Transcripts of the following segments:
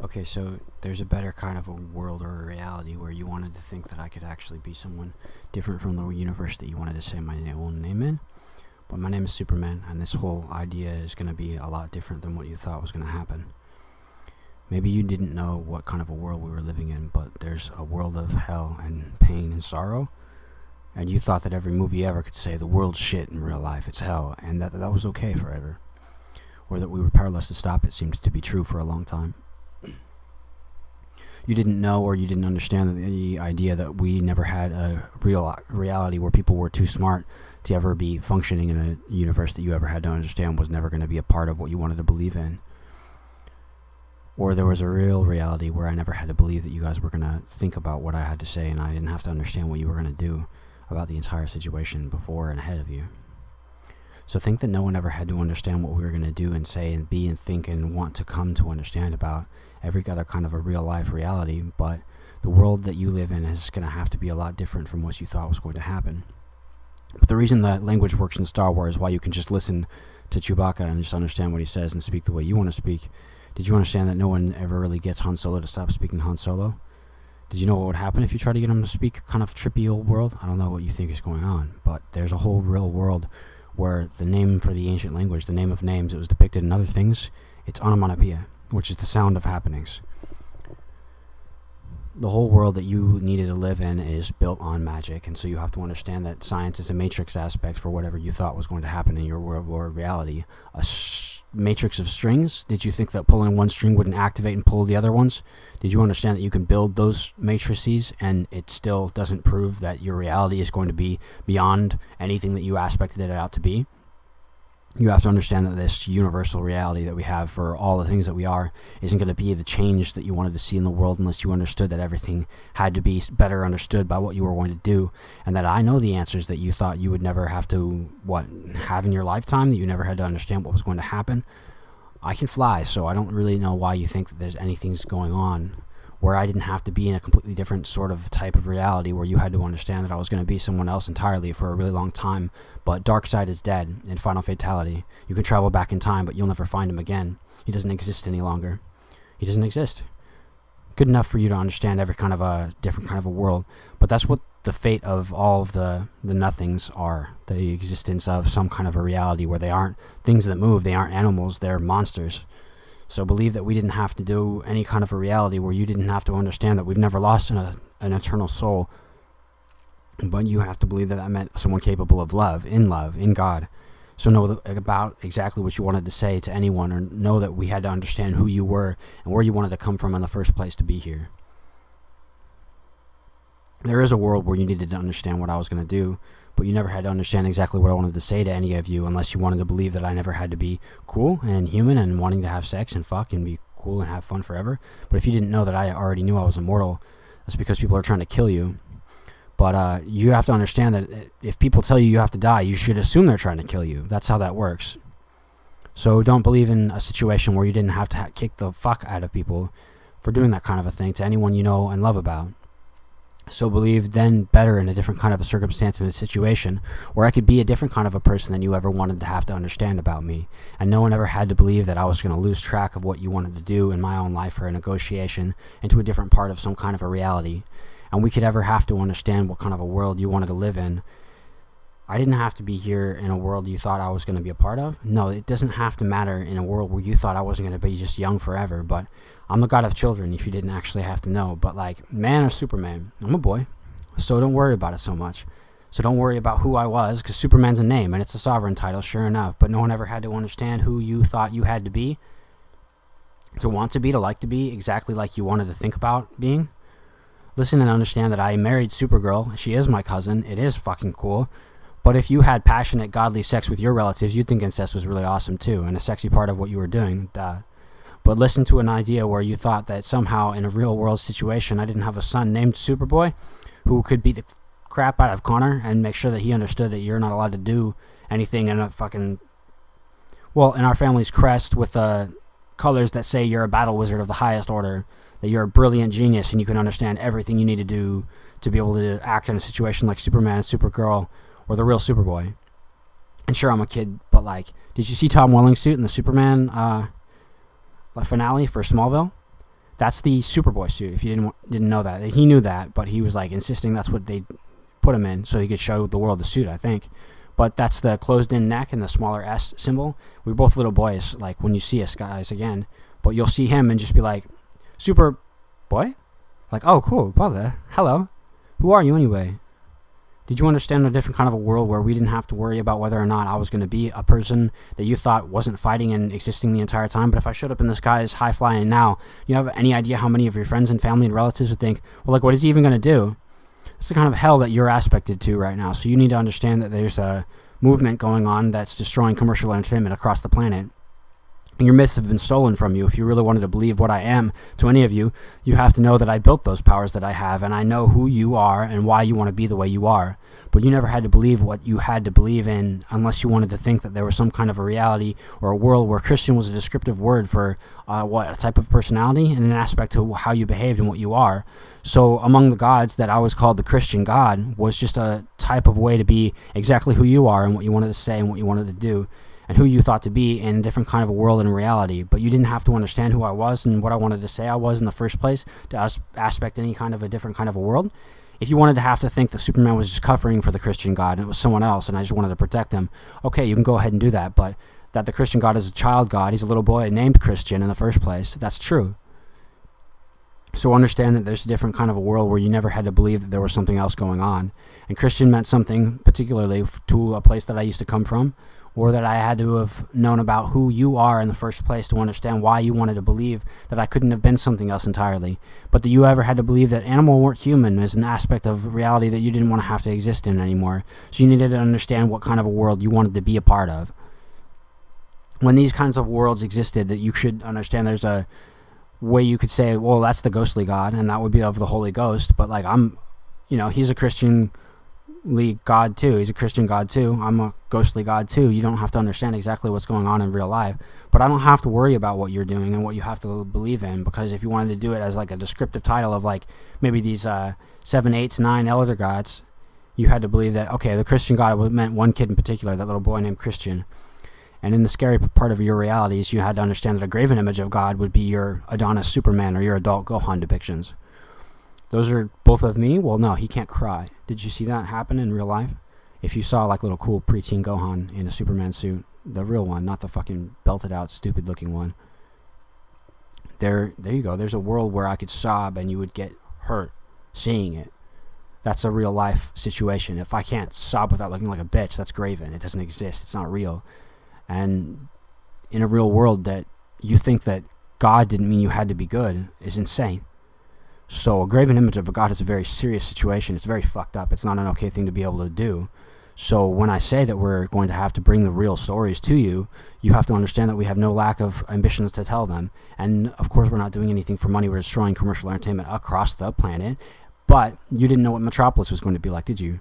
Okay, so there's a better kind of a world or a reality where you wanted to think that I could actually be someone different from the universe that you wanted to say my own name in. But my name is Superman, and this whole idea is going to be a lot different than what you thought was going to happen. Maybe you didn't know what kind of a world we were living in, but there's a world of hell and pain and sorrow. And you thought that every movie ever could say the world's shit in real life, it's hell, and that was okay forever. Or that we were powerless to stop it seems to be true for a long time. You didn't know or you didn't understand the idea that we never had a real reality where people were too smart to ever be functioning in a universe that you ever had to understand was never going to be a part of what you wanted to believe in. Or there was a real reality where I never had to believe that you guys were going to think about what I had to say, and I didn't have to understand what you were going to do about the entire situation before and ahead of you. So think that no one ever had to understand what we were going to do and say and be and think and want to come to understand about every other kind of a real life reality, but the world that you live in is going to have to be a lot different from what you thought was going to happen. But the reason that language works in Star Wars, why you can just listen to Chewbacca and just understand what he says and speak the way you want to speak, did you understand that no one ever really gets Han Solo to stop speaking Han Solo? Did you know what would happen if you try to get him to speak kind of trippy old world? I don't know what you think is going on, but there's a whole real world where the name for the ancient language, the name of names, it was depicted in other things. It's onomatopoeia, which is the sound of happenings. The whole world that you needed to live in is built on magic, and so you have to understand that science is a matrix aspect for whatever you thought was going to happen in your world or reality. A matrix of strings? Did you think that pulling one string wouldn't activate and pull the other ones? Did you understand that you can build those matrices and it still doesn't prove that your reality is going to be beyond anything that you aspected it out to be? You have to understand that this universal reality that we have for all the things that we are isn't going to be the change that you wanted to see in the world unless you understood that everything had to be better understood by what you were going to do, and that I know the answers that you thought you would never have to have in your lifetime, that you never had to understand what was going to happen. I can fly, so I don't really know why you think that there's anything's going on where I didn't have to be in a completely different sort of type of reality where you had to understand that I was going to be someone else entirely for a really long time. But Darkseid is dead in Final Fatality. You can travel back in time, but you'll never find him again. He doesn't exist any longer. He doesn't exist. Good enough for you to understand every kind of a different kind of a world, but that's what the fate of all of the nothings are. The existence of some kind of a reality where they aren't things that move, they aren't animals, they're monsters. So believe that we didn't have to do any kind of a reality where you didn't have to understand that we've never lost an eternal soul. But you have to believe that meant someone capable of love, in God. So know about exactly what you wanted to say to anyone, or know that we had to understand who you were and where you wanted to come from in the first place to be here. There is a world where you needed to understand what I was going to do, but you never had to understand exactly what I wanted to say to any of you unless you wanted to believe that I never had to be cool and human and wanting to have sex and fuck and be cool and have fun forever. But if you didn't know that I already knew I was immortal, that's because people are trying to kill you. But you have to understand that if people tell you have to die, you should assume they're trying to kill you. That's how that works. So don't believe in a situation where you didn't have to kick the fuck out of people for doing that kind of a thing to anyone you know and love about. So believe then better in a different kind of a circumstance and a situation where I could be a different kind of a person than you ever wanted to have to understand about me. And no one ever had to believe that I was going to lose track of what you wanted to do in my own life for a negotiation into a different part of some kind of a reality. And we could ever have to understand what kind of a world you wanted to live in. I didn't have to be here in a world you thought I was going to be a part of. No, it doesn't have to matter in a world where you thought I wasn't going to be just young forever, but I'm the god of children if you didn't actually have to know. But like, man or Superman, I'm a boy, so don't worry about it so much. So don't worry about who I was, because Superman's a name and it's a sovereign title, sure enough, but no one ever had to understand who you thought you had to be, to want to be, to like to be, exactly like you wanted to think about being. Listen and understand that I married Supergirl. She is my cousin. It is fucking cool. But if you had passionate, godly sex with your relatives, you'd think incest was really awesome too, and a sexy part of what you were doing. But listen to an idea where you thought that somehow in a real world situation I didn't have a son named Superboy who could beat the crap out of Connor and make sure that he understood that you're not allowed to do anything in a fucking... Well, in our family's crest with colors that say you're a battle wizard of the highest order, that you're a brilliant genius and you can understand everything you need to do to be able to act in a situation like Superman and Supergirl or the real Superboy. And sure, I'm a kid, but like, did you see Tom Welling's suit in the Superman finale for Smallville? That's the Superboy suit. If you didn't know that, he knew that, but he was like insisting that's what they put him in so he could show the world the suit, I think. But that's the closed-in neck and the smaller S symbol. We were both little boys, like when you see us guys again, but you'll see him and just be like, Superboy? Like, oh, cool, brother. Hello. Who are you anyway? Did you understand a different kind of a world where we didn't have to worry about whether or not I was going to be a person that you thought wasn't fighting and existing the entire time? But if I showed up in the sky as high-flying now, you have any idea how many of your friends and family and relatives would think, well, like, what is he even going to do? It's the kind of hell that you're aspected to right now. So you need to understand that there's a movement going on that's destroying commercial entertainment across the planet. And your myths have been stolen from you. If you really wanted to believe what I am to any of you, you have to know that I built those powers that I have, and I know who you are and why you want to be the way you are. But you never had to believe what you had to believe in unless you wanted to think that there was some kind of a reality or a world where Christian was a descriptive word for a type of personality and an aspect to how you behaved and what you are. So among the gods that I was called the Christian God was just a type of way to be exactly who you are and what you wanted to say and what you wanted to do, and who you thought to be in a different kind of a world and reality. But you didn't have to understand who I was and what I wanted to say I was in the first place to aspect any kind of a different kind of a world. If you wanted to have to think that Superman was just covering for the Christian God and it was someone else and I just wanted to protect him, okay, you can go ahead and do that. But that the Christian God is a child God, he's a little boy named Christian in the first place, that's true. So understand that there's a different kind of a world where you never had to believe that there was something else going on. And Christian meant something particularly to a place that I used to come from, or that I had to have known about who you are in the first place to understand why you wanted to believe that I couldn't have been something else entirely. But that you ever had to believe that animal weren't human is an aspect of reality that you didn't want to have to exist in anymore. So you needed to understand what kind of a world you wanted to be a part of. When these kinds of worlds existed, that you should understand there's a way you could say, well, that's the ghostly God, and that would be of the Holy Ghost, but like he's a Christian God too. He's a Christian God too. I'm a ghostly God too. You don't have to understand exactly what's going on in real life, but I don't have to worry about what you're doing and what you have to believe in, because if you wanted to do it as like a descriptive title of like maybe these 7, 8, 9 elder gods, you had to believe that, okay, the Christian God meant one kid in particular, that little boy named Christian. And in the scary part of your realities, you had to understand that a graven image of God would be your Adonis Superman or your adult Gohan depictions. Those are both of me? Well, no, he can't cry. Did you see that happen in real life? If you saw like little cool preteen Gohan in a Superman suit, the real one, not the fucking belted out stupid looking one. There you go. There's a world where I could sob and you would get hurt seeing it. That's a real life situation. If I can't sob without looking like a bitch, that's graven. It doesn't exist. It's not real. And in a real world, that you think that God didn't mean you had to be good is insane. So a graven image of a God is a very serious situation. It's very fucked up. It's not an okay thing to be able to do. So when I say that we're going to have to bring the real stories to you, you have to understand that we have no lack of ambitions to tell them. And of course, we're not doing anything for money. We're destroying commercial entertainment across the planet. But you didn't know what Metropolis was going to be like, did you?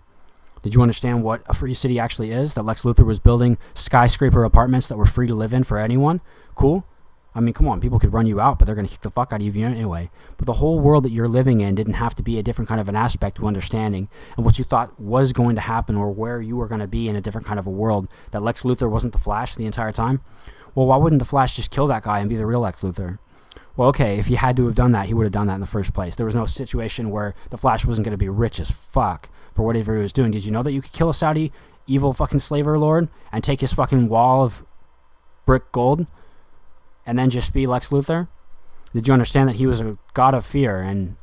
Did you understand what a free city actually is? That Lex Luthor was building skyscraper apartments that were free to live in for anyone? Cool. I mean, come on, people could run you out, but they're going to kick the fuck out of you anyway. But the whole world that you're living in didn't have to be a different kind of an aspect to understanding. And what you thought was going to happen or where you were going to be in a different kind of a world, that Lex Luthor wasn't the Flash the entire time? Well, why wouldn't the Flash just kill that guy and be the real Lex Luthor? Well, okay, if he had to have done that, he would have done that in the first place. There was no situation where the Flash wasn't going to be rich as fuck for whatever he was doing. Did you know that you could kill a Saudi evil fucking slaver lord and take his fucking wall of brick gold and then just be Lex Luthor? Did you understand that he was a god of fear and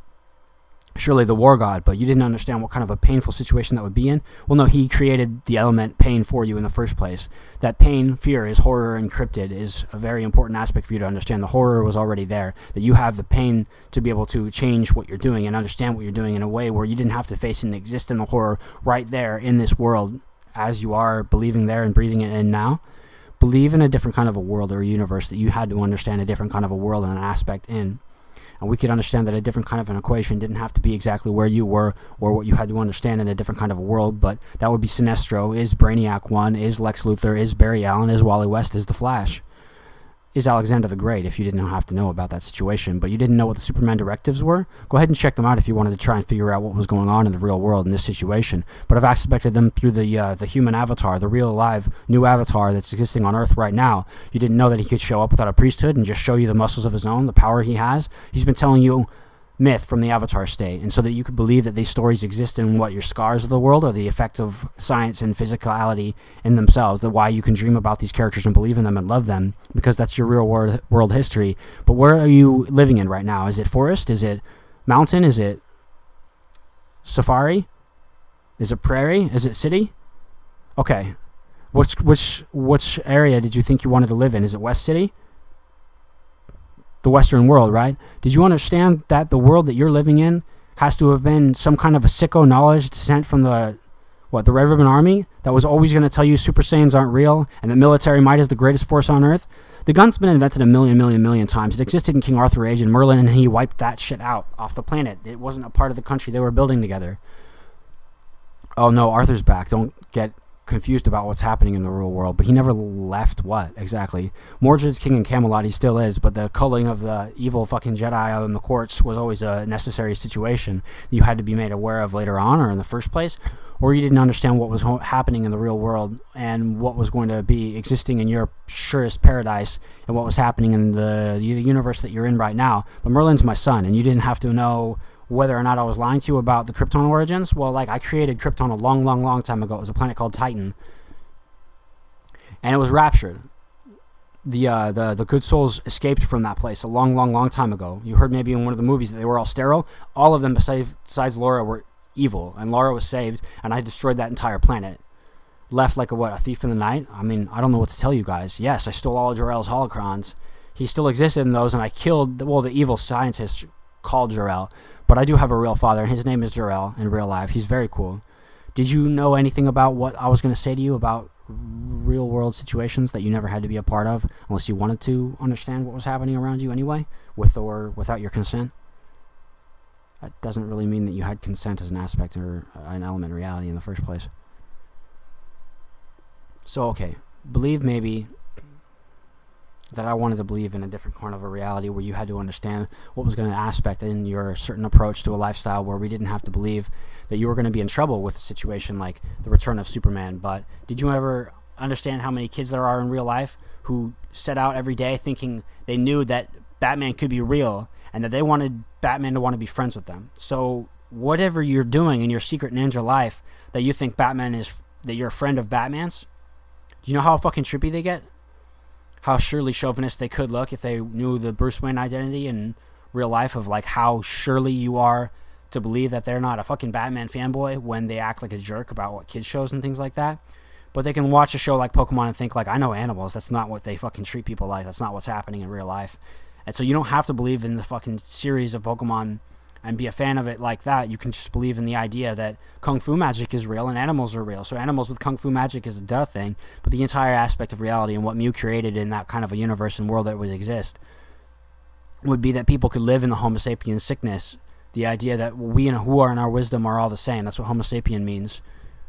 surely the war god, but you didn't understand what kind of a painful situation that would be in? Well, no, he created the element pain for you in the first place. That pain, fear, is horror encrypted is a very important aspect for you to understand. The horror was already there, that you have the pain to be able to change what you're doing and understand what you're doing in a way where you didn't have to face and exist in the horror right there in this world as you are believing there and breathing it in now. Believe in a different kind of a world or a universe that you had to understand a different kind of a world and an aspect in. And we could understand that a different kind of an equation didn't have to be exactly where you were or what you had to understand in a different kind of a world, but that would be Sinestro, is Brainiac 1, is Lex Luthor, is Barry Allen, is Wally West, is The Flash. is Alexander the Great if you didn't have to know about that situation, but you didn't know what the Superman directives were. Go ahead and check them out if you wanted to try and figure out what was going on in the real world in this situation. But I've aspected them through the human avatar, the real live new avatar that's existing on Earth right now. You didn't know that he could show up without a priesthood and just show you the muscles of his own, the power he has. He's been telling you myth from the avatar state, and so that you could believe that these stories exist in what your scars of the world or the effect of science and physicality in themselves, that why you can dream about these characters and believe in them and love them because that's your real world history. But where are you living in right now? Is it forest? Is it mountain? Is it safari? Is it prairie? Is it city? Okay, which area did you think you wanted to live in? Is it West City? The Western world, right? Did you understand that the world that you're living in has to have been some kind of a sicko knowledge sent from the Red Ribbon Army that was always going to tell you Super Saiyans aren't real and that military might is the greatest force on Earth? The gun's been invented a million times. It existed in King Arthur Age, and Merlin and he wiped that shit out off the planet. It wasn't a part of the country they were building together. Oh no, Arthur's back. Don't get confused about what's happening in the real world, but he never left what exactly. Mordred's king in Camelot, he still is, but the culling of the evil fucking Jedi out in the courts was always a necessary situation you had to be made aware of later on or in the first place, or you didn't understand what was happening in the real world and what was going to be existing in your surest paradise and what was happening in the universe that you're in right now. But Merlin's my son, and you didn't have to know whether or not I was lying to you about the Krypton origins. Well, like, I created Krypton a long time ago. It was a planet called Titan, and it was raptured. The good souls escaped from that place a long time ago. You heard maybe in one of the movies that they were all sterile. All of them besides Laura were evil, and Laura was saved, and I destroyed that entire planet. Left like a thief in the night? I mean, I don't know what to tell you guys. Yes, I stole all of Jor-El's holocrons. He still existed in those, and I killed the evil scientist called Jor-El. But I do have a real father, and his name is Jor-El in real life. He's very cool. Did you know anything about what I was going to say to you about real world situations that you never had to be a part of unless you wanted to understand what was happening around you anyway, with or without your consent? That doesn't really mean that you had consent as an aspect or an element in reality in the first place. So, okay, believe maybe that I wanted to believe in a different kind of a reality where you had to understand what was going to aspect in your certain approach to a lifestyle where we didn't have to believe that you were going to be in trouble with a situation like the return of Superman. But did you ever understand how many kids there are in real life who set out every day thinking they knew that Batman could be real and that they wanted Batman to want to be friends with them? So whatever you're doing in your secret ninja life that you think Batman is, that you're a friend of Batman's, do you know how fucking trippy they get? How surely chauvinist they could look if they knew the Bruce Wayne identity in real life, of like how surely you are to believe that they're not a fucking Batman fanboy when they act like a jerk about what kids shows and things like that. But they can watch a show like Pokemon and think like, I know animals, that's not what they fucking treat people like, that's not what's happening in real life. And so you don't have to believe in the fucking series of Pokemon and be a fan of it like that. You can just believe in the idea that Kung Fu magic is real and animals are real. So animals with Kung Fu magic is a duh thing, but the entire aspect of reality and what Mew created in that kind of a universe and world that would exist would be that people could live in the Homo sapien sickness. The idea that we and who are in our wisdom are all the same. That's what Homo sapien means.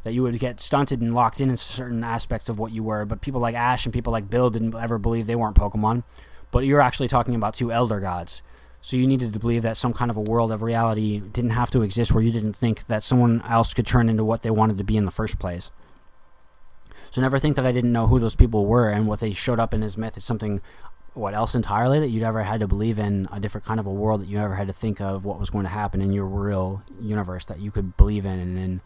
That you would get stunted and locked in certain aspects of what you were. But people like Ash and people like Bill didn't ever believe they weren't Pokemon. But you're actually talking about two elder gods. So you needed to believe that some kind of a world of reality didn't have to exist where you didn't think that someone else could turn into what they wanted to be in the first place. So never think that I didn't know who those people were and what they showed up in his myth is something else entirely, that you never had to believe in a different kind of a world, that you never had to think of what was going to happen in your real universe that you could believe in and in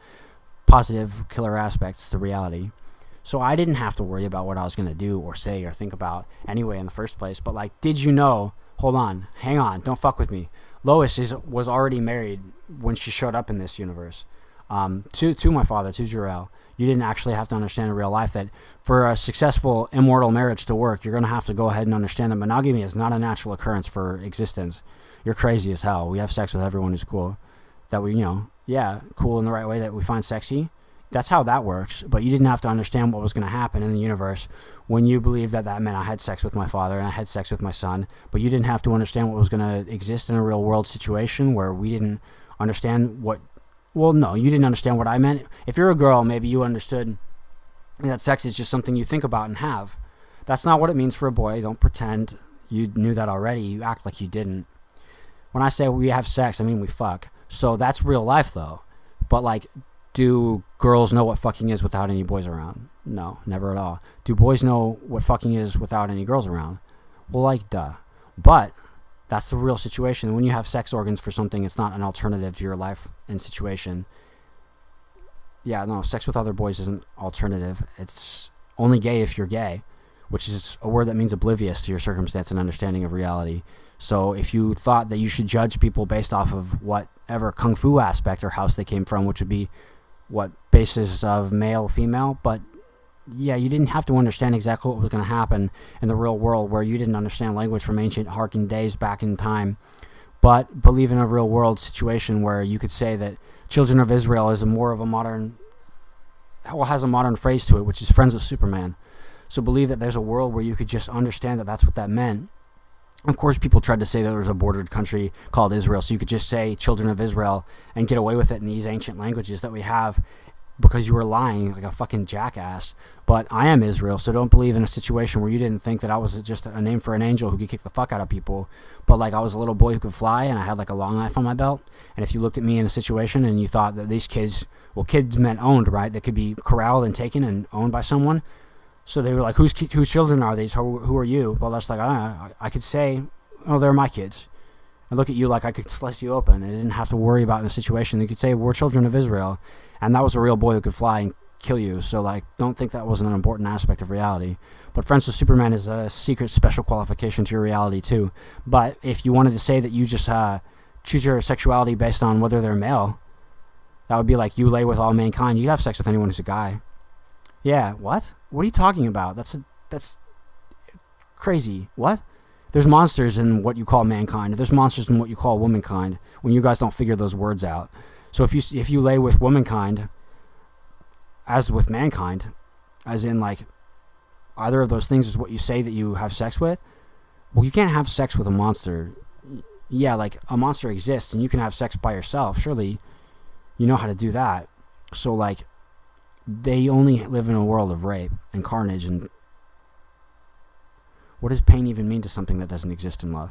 positive killer aspects to reality. So I didn't have to worry about what I was going to do or say or think about anyway in the first place. But like, did you know? Hold on, hang on, don't fuck with me. Lois was already married when she showed up in this universe to my father, to Jor-El. You didn't actually have to understand in real life that for a successful immortal marriage to work, you're going to have to go ahead and understand that monogamy is not a natural occurrence for existence. You're crazy as hell. We have sex with everyone who's cool. That we, cool in the right way that we find sexy. That's how that works. But you didn't have to understand what was going to happen in the universe when you believed that meant I had sex with my father and I had sex with my son. But you didn't have to understand what was going to exist in a real world situation where we didn't understand what... Well, no, you didn't understand what I meant. If you're a girl, maybe you understood that sex is just something you think about and have. That's not what it means for a boy. Don't pretend you knew that already. You act like you didn't. When I say we have sex, I mean we fuck. So that's real life, though. But, like, do girls know what fucking is without any boys around? No, never at all. Do boys know what fucking is without any girls around? Well, like, duh. But that's the real situation. When you have sex organs for something, it's not an alternative to your life and situation. Yeah, no, sex with other boys isn't alternative. It's only gay if you're gay, which is a word that means oblivious to your circumstance and understanding of reality. So if you thought that you should judge people based off of whatever kung fu aspect or house they came from, which would be what basis of male, female, but yeah, you didn't have to understand exactly what was going to happen in the real world, where you didn't understand language from ancient Harkin days back in time, but believe in a real world situation where you could say that Children of Israel is has a modern phrase to it, which is friends with Superman. So believe that there's a world where you could just understand that that's what that meant. Of course, people tried to say there was a bordered country called Israel, so you could just say Children of Israel and get away with it in these ancient languages that we have because you were lying like a fucking jackass. But I am Israel, so don't believe in a situation where you didn't think that I was just a name for an angel who could kick the fuck out of people, but like I was a little boy who could fly and I had like a long knife on my belt. And if you looked at me in a situation and you thought that these kids, well, kids meant owned, right? They could be corralled and taken and owned by someone. So they were like, whose children are these? Who are you? Well, that's like, I could say, oh, they're my kids. And look at you like I could slice you open. And I didn't have to worry about in a situation. They could say, we're children of Israel. And that was a real boy who could fly and kill you. So, like, don't think that wasn't an important aspect of reality. But Friends with Superman is a secret special qualification to your reality, too. But if you wanted to say that you just choose your sexuality based on whether they're male, that would be like you lay with all mankind. You'd have sex with anyone who's a guy. Yeah, what? What are you talking about? That's crazy. What? There's monsters in what you call mankind. There's monsters in what you call womankind when you guys don't figure those words out. So if you lay with womankind as with mankind, as in like either of those things is what you say that you have sex with, well, you can't have sex with a monster. Yeah, like a monster exists and you can have sex by yourself. Surely you know how to do that. So like they only live in a world of rape and carnage, and what does pain even mean to something that doesn't exist in love?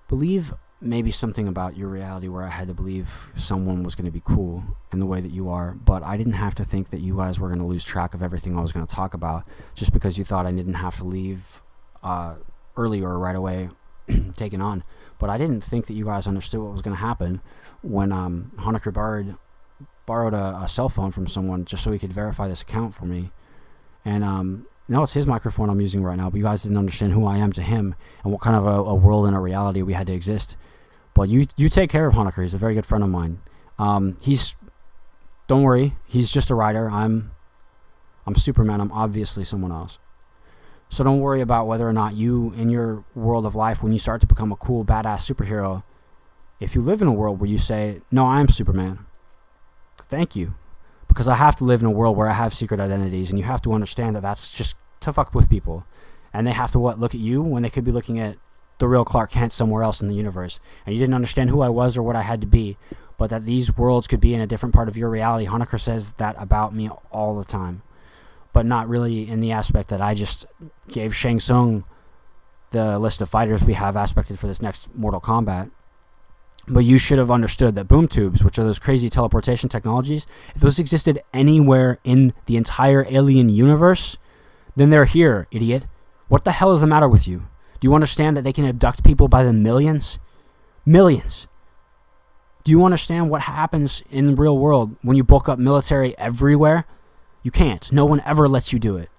Believe maybe something about your reality where I had to believe someone was going to be cool in the way that you are, but I didn't have to think that you guys were going to lose track of everything I was going to talk about just because you thought I didn't have to leave early or right away taken on. But I didn't think that you guys understood what was going to happen when Honiker borrowed a cell phone from someone just so he could verify this account for me. And no, it's his microphone I'm using right now, but you guys didn't understand who I am to him and what kind of a world and a reality we had to exist. But you take care of Honiker. He's a very good friend of mine. Don't worry, he's just a writer. I'm Superman. I'm obviously someone else. So don't worry about whether or not you, in your world of life, when you start to become a cool, badass superhero, if you live in a world where you say, no, I'm Superman, thank you. Because I have to live in a world where I have secret identities, and you have to understand that that's just to fuck with people. And they have to, look at you when they could be looking at the real Clark Kent somewhere else in the universe. And you didn't understand who I was or what I had to be, but that these worlds could be in a different part of your reality. Honiker says that about me all the time. But not really in the aspect that I just gave Shang Tsung the list of fighters we have aspected for this next Mortal Kombat. But you should have understood that boom tubes, which are those crazy teleportation technologies, if those existed anywhere in the entire alien universe, then they're here, idiot. What the hell is the matter with you? Do you understand that they can abduct people by the millions? Millions. Do you understand what happens in the real world when you bulk up military everywhere? You can't. No one ever lets you do it.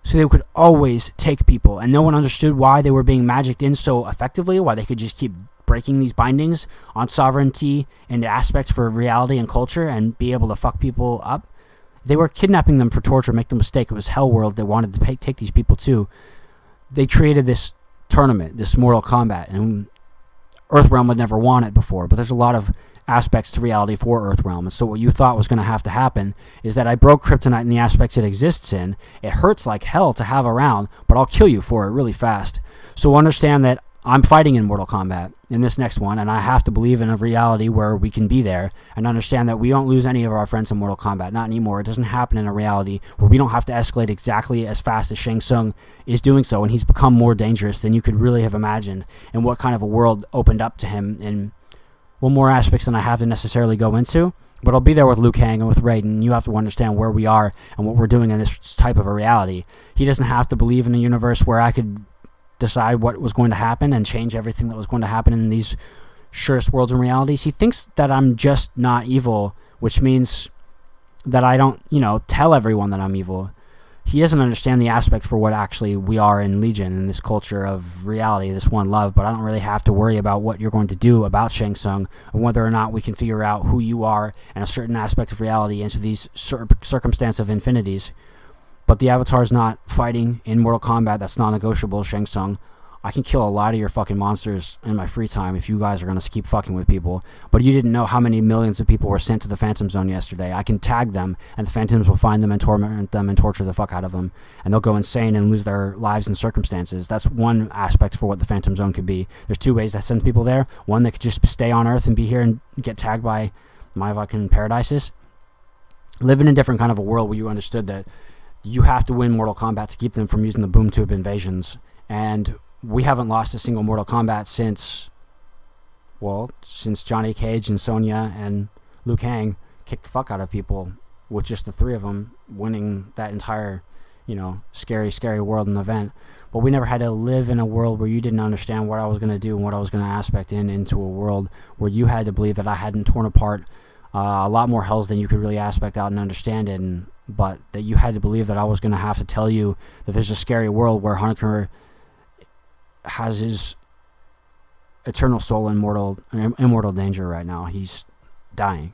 So they could always take people, and no one understood why they were being magicked in so effectively, why they could just keep breaking these bindings on sovereignty and aspects for reality and culture and be able to fuck people up. They were kidnapping them for torture. Make no mistake, it was Hell World. They wanted to take these people too. They created this tournament, this Mortal Kombat, and Earthrealm would never won it before, but there's a lot of aspects to reality for Earthrealm. And so what you thought was going to happen is that I broke kryptonite in the aspects it exists in. It hurts like hell to have around, but I'll kill you for it really fast. So understand that I'm fighting in Mortal Kombat. in this next one, and I have to believe in a reality where we can be there and understand that we don't lose any of our friends in Mortal Kombat. Not anymore. It doesn't happen in a reality where we don't have to escalate exactly as fast as Shang Tsung is doing so, and he's become more dangerous than you could really have imagined, and what kind of a world opened up to him in, well, more aspects than I have to necessarily go into. But I'll be there with Liu Kang and with Raiden. You have to understand where we are and what we're doing in this type of a reality. He doesn't have to believe in a universe where I could decide what was going to happen and change everything that was going to happen in these surest worlds and realities. He thinks that I'm just not evil, which means that I don't, tell everyone that I'm evil. He doesn't understand the aspect for what actually we are in Legion, in this culture of reality, this one love, but I don't really have to worry about what you're going to do about Shang Tsung, and whether or not we can figure out who you are and a certain aspect of reality into these circumstance of infinities. But the Avatar's not fighting in Mortal Kombat. That's non-negotiable, Shang Tsung. I can kill a lot of your fucking monsters in my free time if you guys are going to keep fucking with people. But you didn't know how many millions of people were sent to the Phantom Zone yesterday. I can tag them, and the Phantoms will find them and torment them and torture the fuck out of them. And they'll go insane and lose their lives in circumstances. That's one aspect for what the Phantom Zone could be. There's two ways to send people there. One, they could just stay on Earth and be here and get tagged by my fucking paradises. Live in a different kind of a world where you understood that you have to win Mortal Kombat to keep them from using the boom tube invasions. And we haven't lost a single Mortal Kombat since Johnny Cage and Sonya and Liu Kang kicked the fuck out of people, with just the three of them winning that entire, scary, scary world and event. But we never had to live in a world where you didn't understand what I was going to do and what I was going to aspect into a world where you had to believe that I hadn't torn apart a lot more hells than you could really aspect out and understand it, but that you had to believe that I was going to have to tell you that there's a scary world where Honiker has his eternal soul in immortal danger right now. He's dying.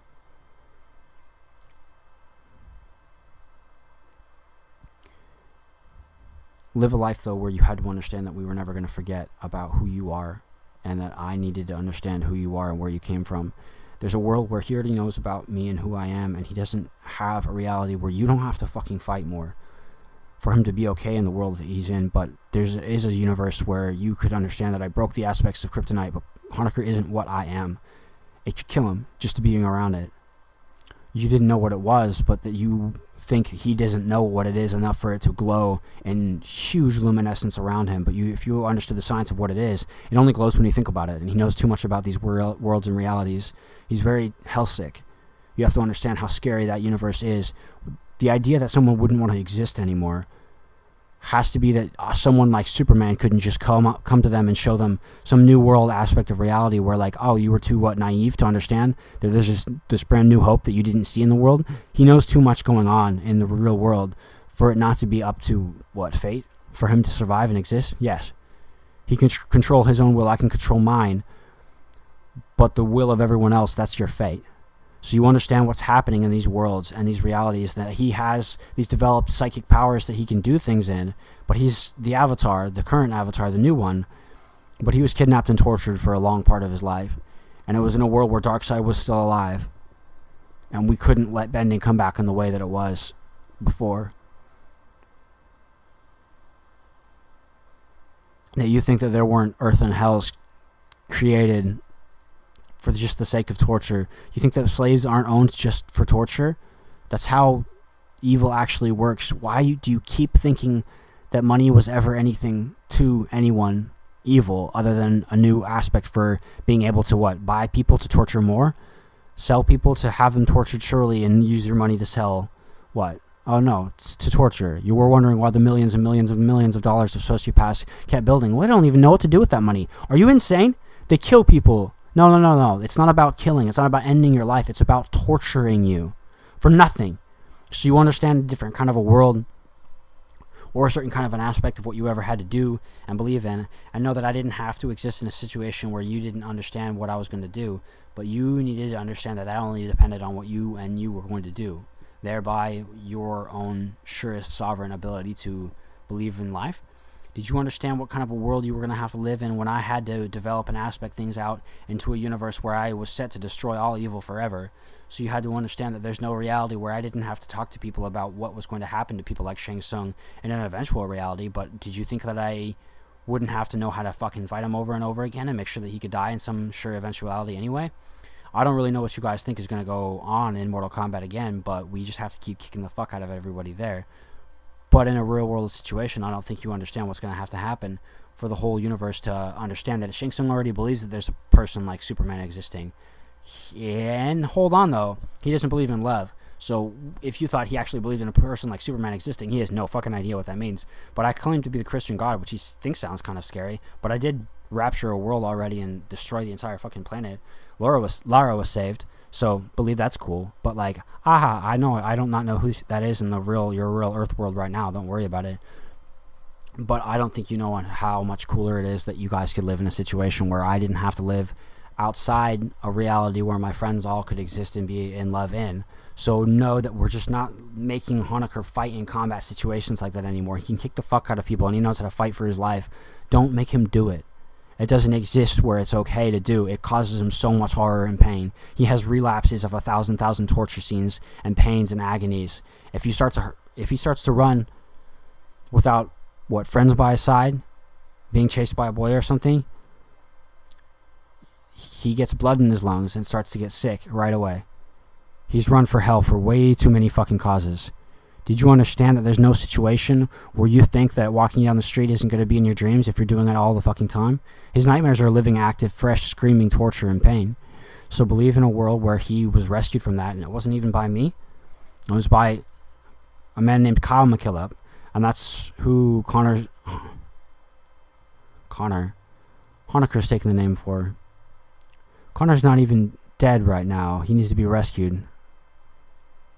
Live a life, though, where you had to understand that we were never going to forget about who you are, and that I needed to understand who you are and where you came from. There's a world where he already knows about me and who I am, and he doesn't have a reality where you don't have to fucking fight more for him to be okay in the world that he's in. But there is a universe where you could understand that I broke the aspects of kryptonite, but Honiker isn't what I am. It could kill him just to being around it. You didn't know what it was, but that you think he doesn't know what it is enough for it to glow in huge luminescence around him. But if you understood the science of what it is, it only glows when you think about it. And he knows too much about these worlds and realities. He's very hellsick. You have to understand how scary that universe is. The idea that someone wouldn't want to exist anymore has to be that someone like Superman couldn't just come to them and show them some new world aspect of reality where, like, oh, you were too naive to understand that there's just this brand new hope that you didn't see in the world. He knows too much going on in the real world for it not to be up to fate for him to survive and exist. Yes, he can control his own will. I can control mine, but the will of everyone else, that's your fate. So you understand what's happening in these worlds and these realities, that he has these developed psychic powers that he can do things in, but he's the Avatar, the current Avatar, the new one, but he was kidnapped and tortured for a long part of his life, and it was in a world where Darkseid was still alive, and we couldn't let bending come back in the way that it was before. That you think that there weren't earth and hells created for just the sake of torture. You think that slaves aren't owned just for torture? That's how evil actually works. Why do you keep thinking that money was ever anything to anyone evil other than a new aspect for being able to buy people to torture more? Sell people to have them tortured surely and use your money to sell what? Oh no, it's to torture. You were wondering why the millions and millions and millions of dollars of sociopaths kept building. Well, they don't even know what to do with that money. Are you insane? They kill people. No. It's not about killing. It's not about ending your life. It's about torturing you for nothing. So you understand a different kind of a world, or a certain kind of an aspect of what you ever had to do and believe in. And know that I didn't have to exist in a situation where you didn't understand what I was going to do, but you needed to understand that only depended on what you were going to do, thereby your own surest sovereign ability to believe in life. Did you understand what kind of a world you were going to have to live in when I had to develop and aspect things out into a universe where I was set to destroy all evil forever? So you had to understand that there's no reality where I didn't have to talk to people about what was going to happen to people like Shang Tsung in an eventual reality. But did you think that I wouldn't have to know how to fucking fight him over and over again and make sure that he could die in some sure eventuality anyway. I don't really know what you guys think is going to go on in Mortal Kombat again, but we just have to keep kicking the fuck out of everybody there. But in a real world situation, I don't think you understand what's going to have to happen for the whole universe to understand that Shang Tsung already believes that there's a person like Superman existing. And hold on though, he doesn't believe in love. So if you thought he actually believed in a person like Superman existing, he has no fucking idea what that means. But I claim to be the Christian God, which he thinks sounds kind of scary. But I did rapture a world already and destroy the entire fucking planet. Lara was saved, so believe that's cool. But like, I know I don't not know who that is in your real Earth world right now. Don't worry about it. But I don't think you know how much cooler it is that you guys could live in a situation where I didn't have to live outside a reality where my friends all could exist and be in love in. So know that we're just not making Honiker fight in combat situations like that anymore. He can kick the fuck out of people and he knows how to fight for his life. Don't make him do it. It doesn't exist where it's okay to do. It causes him so much horror and pain. He has relapses of 1,000 torture scenes and pains and agonies. If he starts to run without friends by his side, being chased by a boy or something, he gets blood in his lungs and starts to get sick right away. He's run for hell for way too many fucking causes. Did you understand that there's no situation where you think that walking down the street isn't going to be in your dreams if you're doing it all the fucking time? His nightmares are living, active, fresh, screaming torture and pain. So believe in a world where he was rescued from that, and it wasn't even by me. It was by a man named Kyle McKillop, and that's who Honiker's taking the name for. Connor's not even dead right now. He needs to be rescued.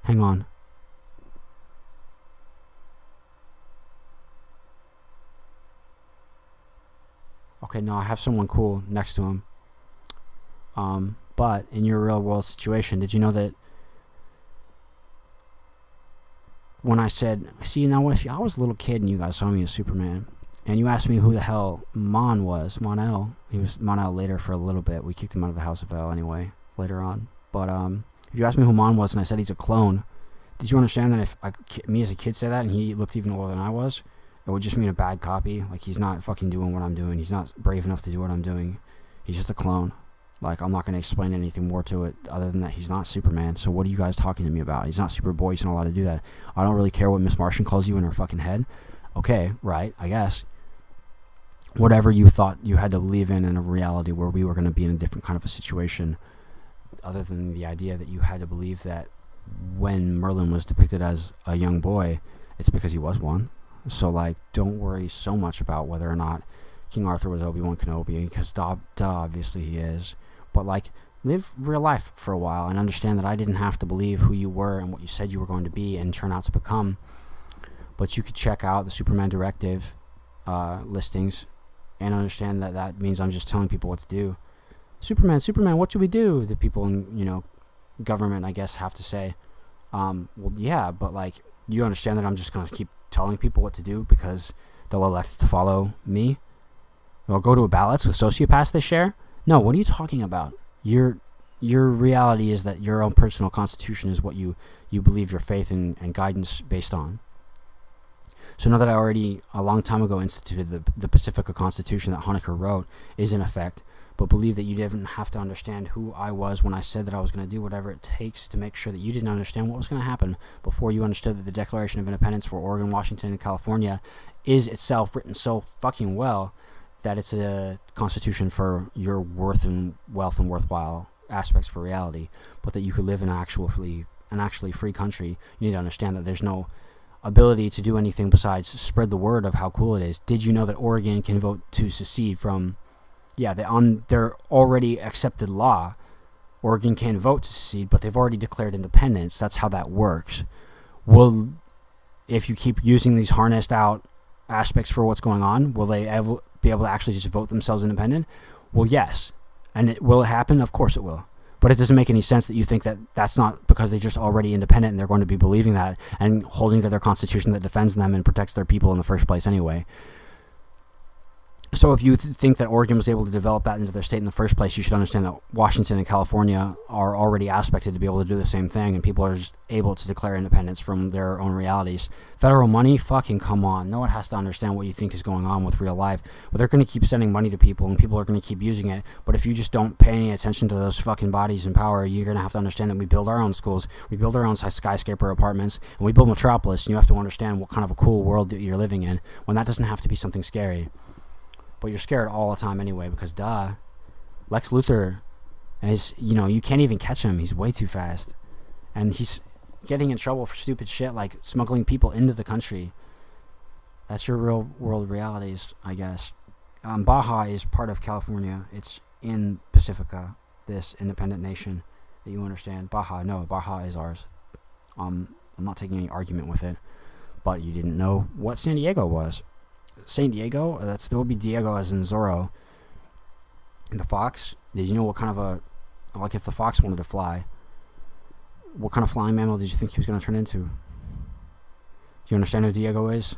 Hang on. Okay, no, I have someone cool next to him. But in your real world situation, did you know that when I said, see, now if I was a little kid and you guys saw me as Superman, and you asked me who the hell Mon-El, he was Mon-El later for a little bit. We kicked him out of the House of El anyway, later on. But if you asked me who Mon was and I said he's a clone, did you understand that if me as a kid said that and he looked even older than I was, it would just mean a bad copy? Like, he's not fucking doing what I'm doing. He's not brave enough to do what I'm doing. He's just a clone. Like, I'm not going to explain anything more to it other than that he's not Superman. So what are you guys talking to me about? He's not Superboy. He's not allowed to do that. I don't really care what Miss Martian calls you in her fucking head. Okay, right, I guess. Whatever you thought you had to believe in a reality where we were going to be in a different kind of a situation, other than the idea that you had to believe that when Merlin was depicted as a young boy, it's because he was one. So, like, don't worry so much about whether or not King Arthur was Obi-Wan Kenobi, because obviously he is. But, like, live real life for a while and understand that I didn't have to believe who you were and what you said you were going to be and turn out to become. But you could check out the Superman Directive listings and understand that that means I'm just telling people what to do. Superman, what should we do? The people in, government, I guess, have to say. Well, yeah, but, like, you understand that I'm just going to keep telling people what to do because they'll elect to follow me? They'll go to a ballots with sociopaths they share? No, what are you talking about? Your reality is that your own personal constitution is what you believe your faith and guidance based on. So now that I already, a long time ago, instituted the Pacifica Constitution that Honiker wrote is in effect, but believe that you didn't have to understand who I was when I said that I was going to do whatever it takes to make sure that you didn't understand what was going to happen before you understood that the Declaration of Independence for Oregon, Washington, and California is itself written so fucking well that it's a constitution for your worth and wealth and worthwhile aspects for reality, but that you could live in an actually free country. You need to understand that there's no ability to do anything besides spread the word of how cool it is. Did you know that Oregon can vote to secede from... Yeah, on their already accepted law, Oregon can vote to secede, but they've already declared independence. That's how that works. Well, if you keep using these harnessed out aspects for what's going on, will they be able to actually just vote themselves independent? Well, yes. And will it happen? Of course it will. But it doesn't make any sense that you think that that's not because they're just already independent and they're going to be believing that and holding to their constitution that defends them and protects their people in the first place anyway. So if you think that Oregon was able to develop that into their state in the first place, you should understand that Washington and California are already aspected to be able to do the same thing, and people are just able to declare independence from their own realities. Federal money, fucking come on. No one has to understand what you think is going on with real life. But they're going to keep sending money to people, and people are going to keep using it. But if you just don't pay any attention to those fucking bodies in power, you're going to have to understand that we build our own schools, we build our own skyscraper apartments, and we build Metropolis, and you have to understand what kind of a cool world that you're living in, when that doesn't have to be something scary. But you're scared all the time anyway, because Lex Luthor is, you can't even catch him. He's way too fast. And he's getting in trouble for stupid shit like smuggling people into the country. That's your real world realities, I guess. Baja is part of California. It's in Pacifica, this independent nation that you understand. Baja is ours. I'm not taking any argument with it. But you didn't know what San Diego was. San Diego, that still would be Diego as in Zorro. And the fox, did you know what kind of if the fox wanted to fly, what kind of flying mammal did you think he was going to turn into? Do you understand who Diego is?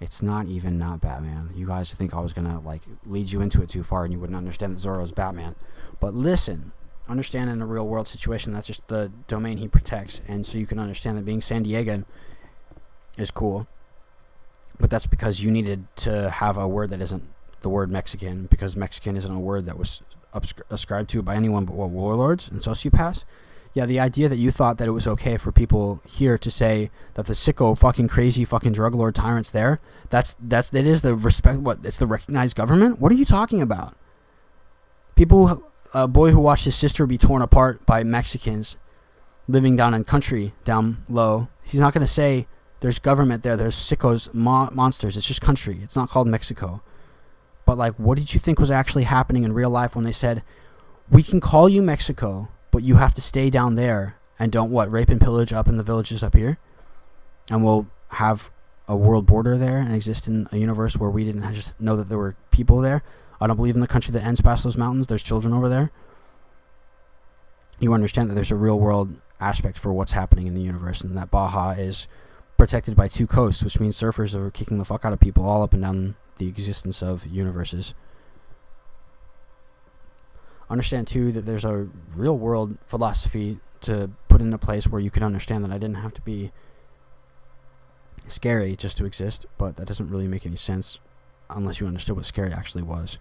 It's not even not Batman. You guys think I was going to lead you into it too far and you wouldn't understand that Zorro's Batman. But listen, understand in a real world situation, that's just the domain he protects. And so you can understand that being San Diegan is cool. But that's because you needed to have a word that isn't the word Mexican, because Mexican isn't a word that was ascribed to by anyone but warlords and sociopaths. Yeah, the idea that you thought that it was okay for people here to say that the sicko fucking crazy fucking drug lord tyrants there, that is the respect, it's the recognized government? What are you talking about? A boy who watched his sister be torn apart by Mexicans living down in country, down low, he's not going to say, there's government there. There's sickos, monsters. It's just country. It's not called Mexico. But what did you think was actually happening in real life when they said, we can call you Mexico, but you have to stay down there and don't rape and pillage up in the villages up here? And we'll have a world border there and exist in a universe where we didn't just know that there were people there. I don't believe in the country that ends past those mountains. There's children over there. You understand that there's a real world aspect for what's happening in the universe, and that Baja is protected by two coasts, which means surfers are kicking the fuck out of people all up and down the existence of universes. Understand too that there's a real world philosophy to put into place where you can understand that I didn't have to be scary just to exist, but that doesn't really make any sense unless you understood what scary actually was.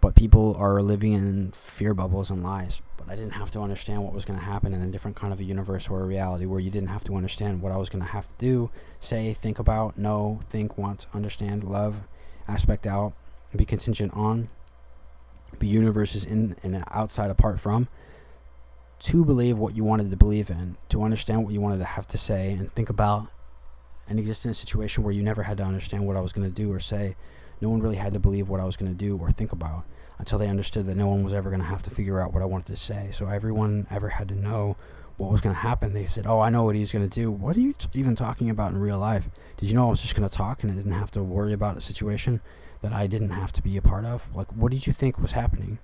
But people are living in fear bubbles and lies. But I didn't have to understand what was going to happen in a different kind of a universe or a reality where you didn't have to understand what I was going to have to do, say, think about, know, think, want, understand, love, aspect out, be contingent on, be universes in and outside apart from, to believe what you wanted to believe in, to understand what you wanted to have to say and think about, and exist in a situation where you never had to understand what I was going to do or say. No one really had to believe what I was going to do or think about until they understood that no one was ever going to have to figure out what I wanted to say. So everyone ever had to know what was going to happen. They said, oh, I know what he's going to do. What are you even talking about in real life? Did you know I was just going to talk and I didn't have to worry about a situation that I didn't have to be a part of? What did you think was happening?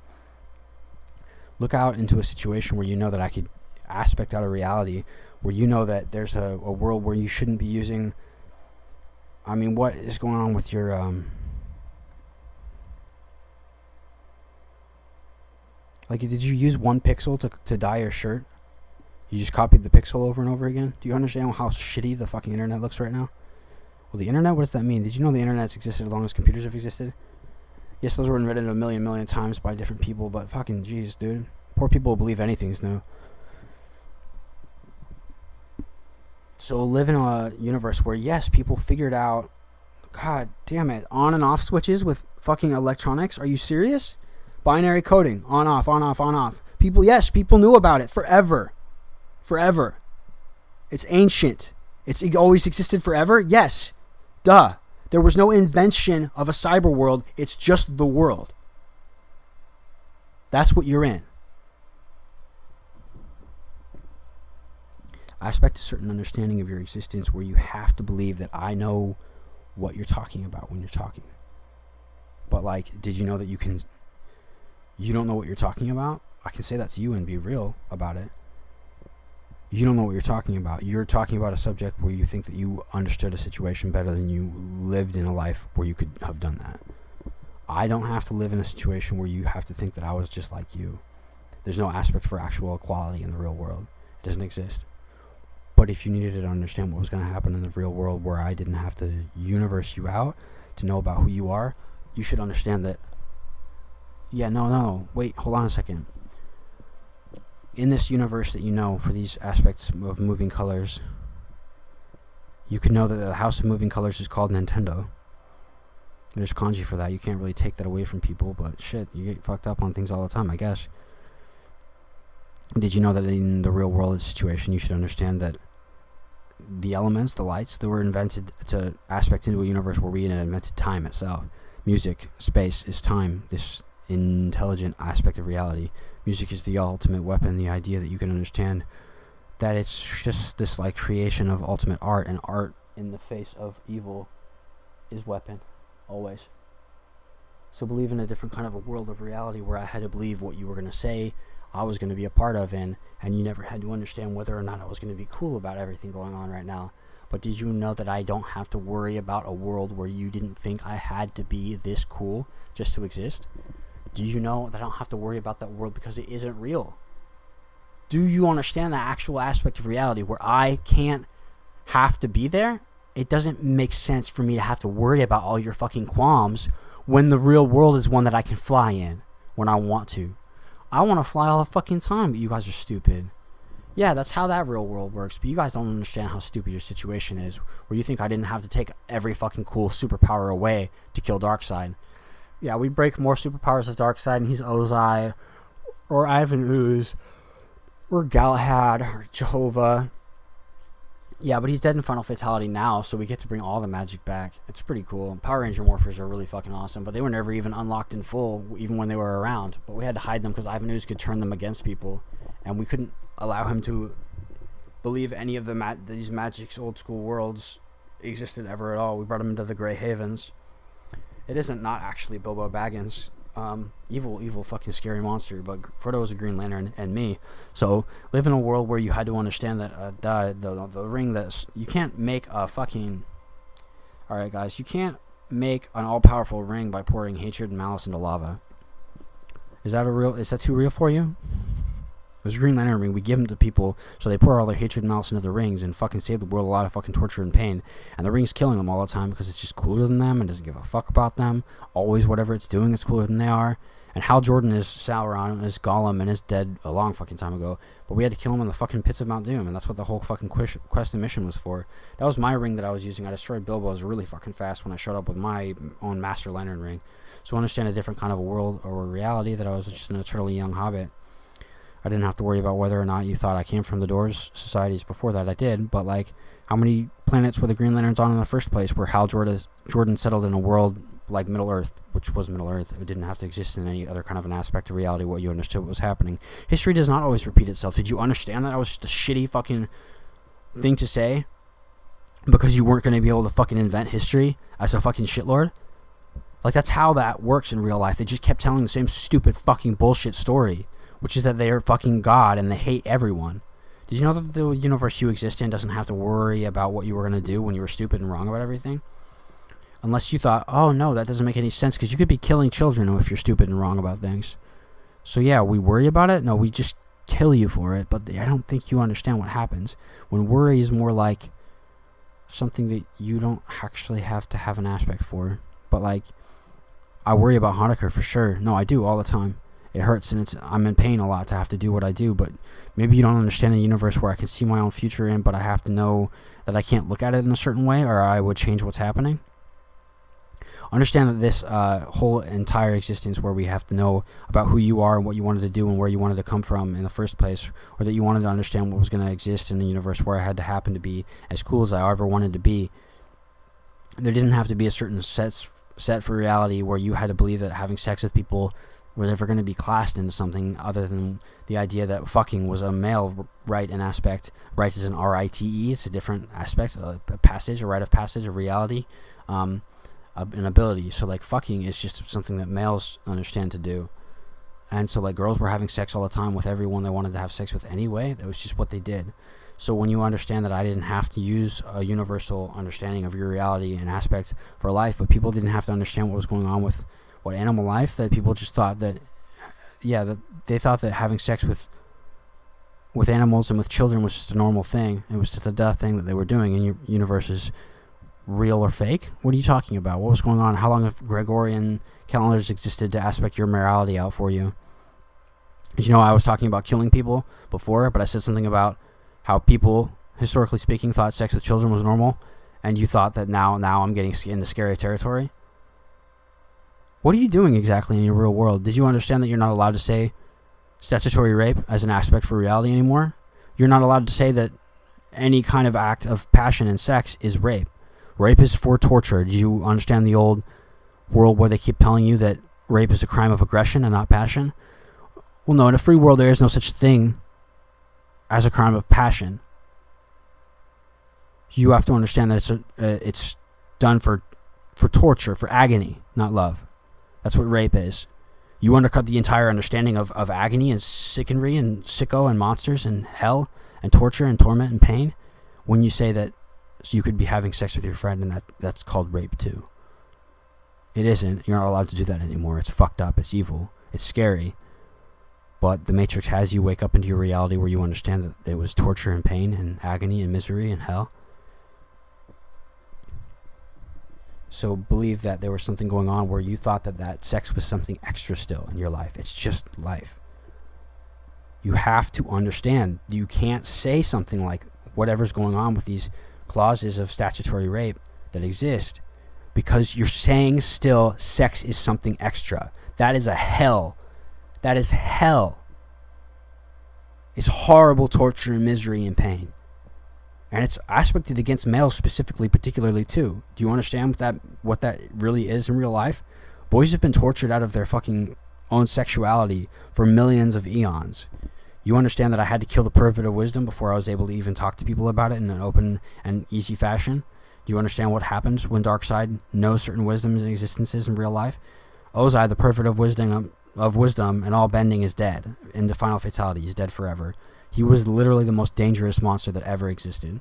Look out into a situation where you know that I could aspect out of reality, where you know that there's a world where you shouldn't be using... I mean, what is going on with your... did you use one pixel to dye your shirt? You just copied the pixel over and over again? Do you understand how shitty the fucking internet looks right now? Well, the internet, what does that mean? Did you know the internet's existed as long as computers have existed? Yes, those were invented a million times by different people, but fucking jeez, dude. Poor people believe anything's new. So live in a universe where, yes, people figured out, god damn it, on and off switches with fucking electronics? Are you serious? Binary coding, on, off, on, off, on, off. People knew about it forever. Forever. It's ancient. It always existed forever? Yes. Duh. There was no invention of a cyber world. It's just the world. That's what you're in. I expect a certain understanding of your existence where you have to believe that I know what you're talking about when you're talking. But did you know that you don't know what you're talking about? I can say that to you and be real about it. You don't know what you're talking about. You're talking about a subject where you think that you understood a situation better than you lived in a life where you could have done that. I don't have to live in a situation where you have to think that I was just like you. There's no aspect for actual equality in the real world. It doesn't exist. But if you needed to understand what was going to happen in the real world where I didn't have to universe you out to know about who you are, you should understand that, wait, hold on a second. In this universe that you know, for these aspects of moving colors, you could know that the house of moving colors is called Nintendo. There's kanji for that. You can't really take that away from people, but shit, you get fucked up on things all the time, I guess. Did you know that in the real world situation, you should understand that the elements, the lights, that were invented to aspect into a universe where we invented time itself. Music, space is time, this intelligent aspect of reality. Music is the ultimate weapon, the idea that you can understand that it's just this like creation of ultimate art, and art in the face of evil is weapon, always. So believe in a different kind of a world of reality where I had to believe what you were going to say I was going to be a part of, and you never had to understand whether or not I was going to be cool about everything going on right now. But did you know that I don't have to worry about a world where you didn't think I had to be this cool just to exist? Do you know that I don't have to worry about that world because it isn't real? Do you understand that actual aspect of reality where I can't have to be there? It doesn't make sense for me to have to worry about all your fucking qualms when the real world is one that I can fly in when I want to. I want to fly all the fucking time, but you guys are stupid. Yeah, that's how that real world works, but you guys don't understand how stupid your situation is, where you think I didn't have to take every fucking cool superpower away to kill Darkseid. Yeah, we break more superpowers of Darkseid, and he's Ozai, or Ivan Ooze, or Galahad, or Jehovah. Yeah, but he's dead in Final Fatality now, so we get to bring all the magic back. It's pretty cool. Power Ranger Morphers are really fucking awesome, but they were never even unlocked in full, even when they were around. But we had to hide them because Ivan Ooze could turn them against people, and we couldn't allow him to believe any of these Magic's old school worlds existed ever at all. We brought him into the Grey Havens. It isn't not actually Bilbo Baggins. Evil fucking scary monster, but Frodo was a Green Lantern and me. So live in a world where you had to understand that the ring that you can't make a fucking. All right, guys, you can't make an all-powerful ring by pouring hatred and malice into lava. Is that too real for you? It was a Green Lantern ring. We give them to people so they pour all their hatred and malice into the rings and fucking save the world a lot of fucking torture and pain. And the ring's killing them all the time because it's just cooler than them and doesn't give a fuck about them. Always whatever it's doing, it's cooler than they are. And Hal Jordan is Sauron, is Gollum, and is dead a long fucking time ago. But we had to kill him in the fucking pits of Mount Doom, and that's what the whole fucking quest and mission was for. That was my ring that I was using. I destroyed Bilbo's really fucking fast when I showed up with my own Master Lantern ring. So understand a different kind of a world or a reality that I was just an eternally young hobbit. I didn't have to worry about whether or not you thought I came from the Doors societies before that. I did, but like, how many planets were the Green Lanterns on in the first place where Hal Jordan settled in a world like Middle Earth, which was Middle Earth? It didn't have to exist in any other kind of an aspect of reality where you understood what was happening. History does not always repeat itself. Did you understand that? That was just a shitty fucking thing to say because you weren't going to be able to fucking invent history as a fucking shitlord? Like, that's how that works in real life. They just kept telling the same stupid fucking bullshit story, which is that they are fucking God and they hate everyone. Did you know that the universe you exist in doesn't have to worry about what you were going to do when you were stupid and wrong about everything? Unless you thought, oh no, that doesn't make any sense, because you could be killing children if you're stupid and wrong about things. So yeah, we worry about it? No, we just kill you for it, but I don't think you understand what happens. When worry is more like something that you don't actually have to have an aspect for. But like, I worry about Honiker for sure. No, I do all the time. It hurts and I'm in pain a lot to have to do what I do, but maybe you don't understand a universe where I can see my own future in, but I have to know that I can't look at it in a certain way or I would change what's happening. Understand that this whole entire existence where we have to know about who you are and what you wanted to do and where you wanted to come from in the first place, or that you wanted to understand what was going to exist in a universe where I had to happen to be as cool as I ever wanted to be. There didn't have to be a certain set for reality where you had to believe that having sex with people was ever going to be classed into something other than the idea that fucking was a male right and aspect. Right is an R-I-T-E. It's a different aspect, a passage, a rite of passage, a reality, an ability. So like fucking is just something that males understand to do. And so like girls were having sex all the time with everyone they wanted to have sex with anyway. That was just what they did. So when you understand that I didn't have to use a universal understanding of your reality and aspect for life, but people didn't have to understand what was going on with what animal life, that people just thought that, that they thought that having sex with animals and with children was just a normal thing. It was just a duh thing that they were doing, and your universe is real or fake. What are you talking about? What was going on? How long have Gregorian calendars existed to aspect your morality out for you? Did you know I was talking about killing people before, but I said something about how people, historically speaking, thought sex with children was normal, and you thought that now I'm getting into scary territory? What are you doing exactly in your real world? Did you understand that you're not allowed to say statutory rape as an aspect for reality anymore? You're not allowed to say that any kind of act of passion and sex is rape. Rape is for torture. Did you understand the old world where they keep telling you that rape is a crime of aggression and not passion? Well, no, in a free world there is no such thing as a crime of passion. You have to understand that it's done for torture, for agony, not love. That's what rape is. You undercut the entire understanding of agony and sickery and sicko and monsters and hell and torture and torment and pain when you say that you could be having sex with your friend and that's called rape too. It isn't. You're not allowed to do that anymore. It's fucked up. It's evil. It's scary. But the Matrix has you wake up into your reality where you understand that there was torture and pain and agony and misery and hell. So believe that there was something going on where you thought that sex was something extra still in your life. It's just life. You have to understand. You can't say something like whatever's going on with these clauses of statutory rape that exist because you're saying still sex is something extra. That is a hell. That is hell. It's horrible torture and misery and pain. And it's aspected against males specifically, particularly too. Do you understand what that really is in real life? Boys have been tortured out of their fucking own sexuality for millions of eons. You understand that I had to kill the pervert of wisdom before I was able to even talk to people about it in an open and easy fashion? Do you understand what happens when Darkseid knows certain wisdoms and existences in real life? Ozai, the pervert of wisdom and all bending, is dead. In the final fatality, he's dead forever. He was literally the most dangerous monster that ever existed.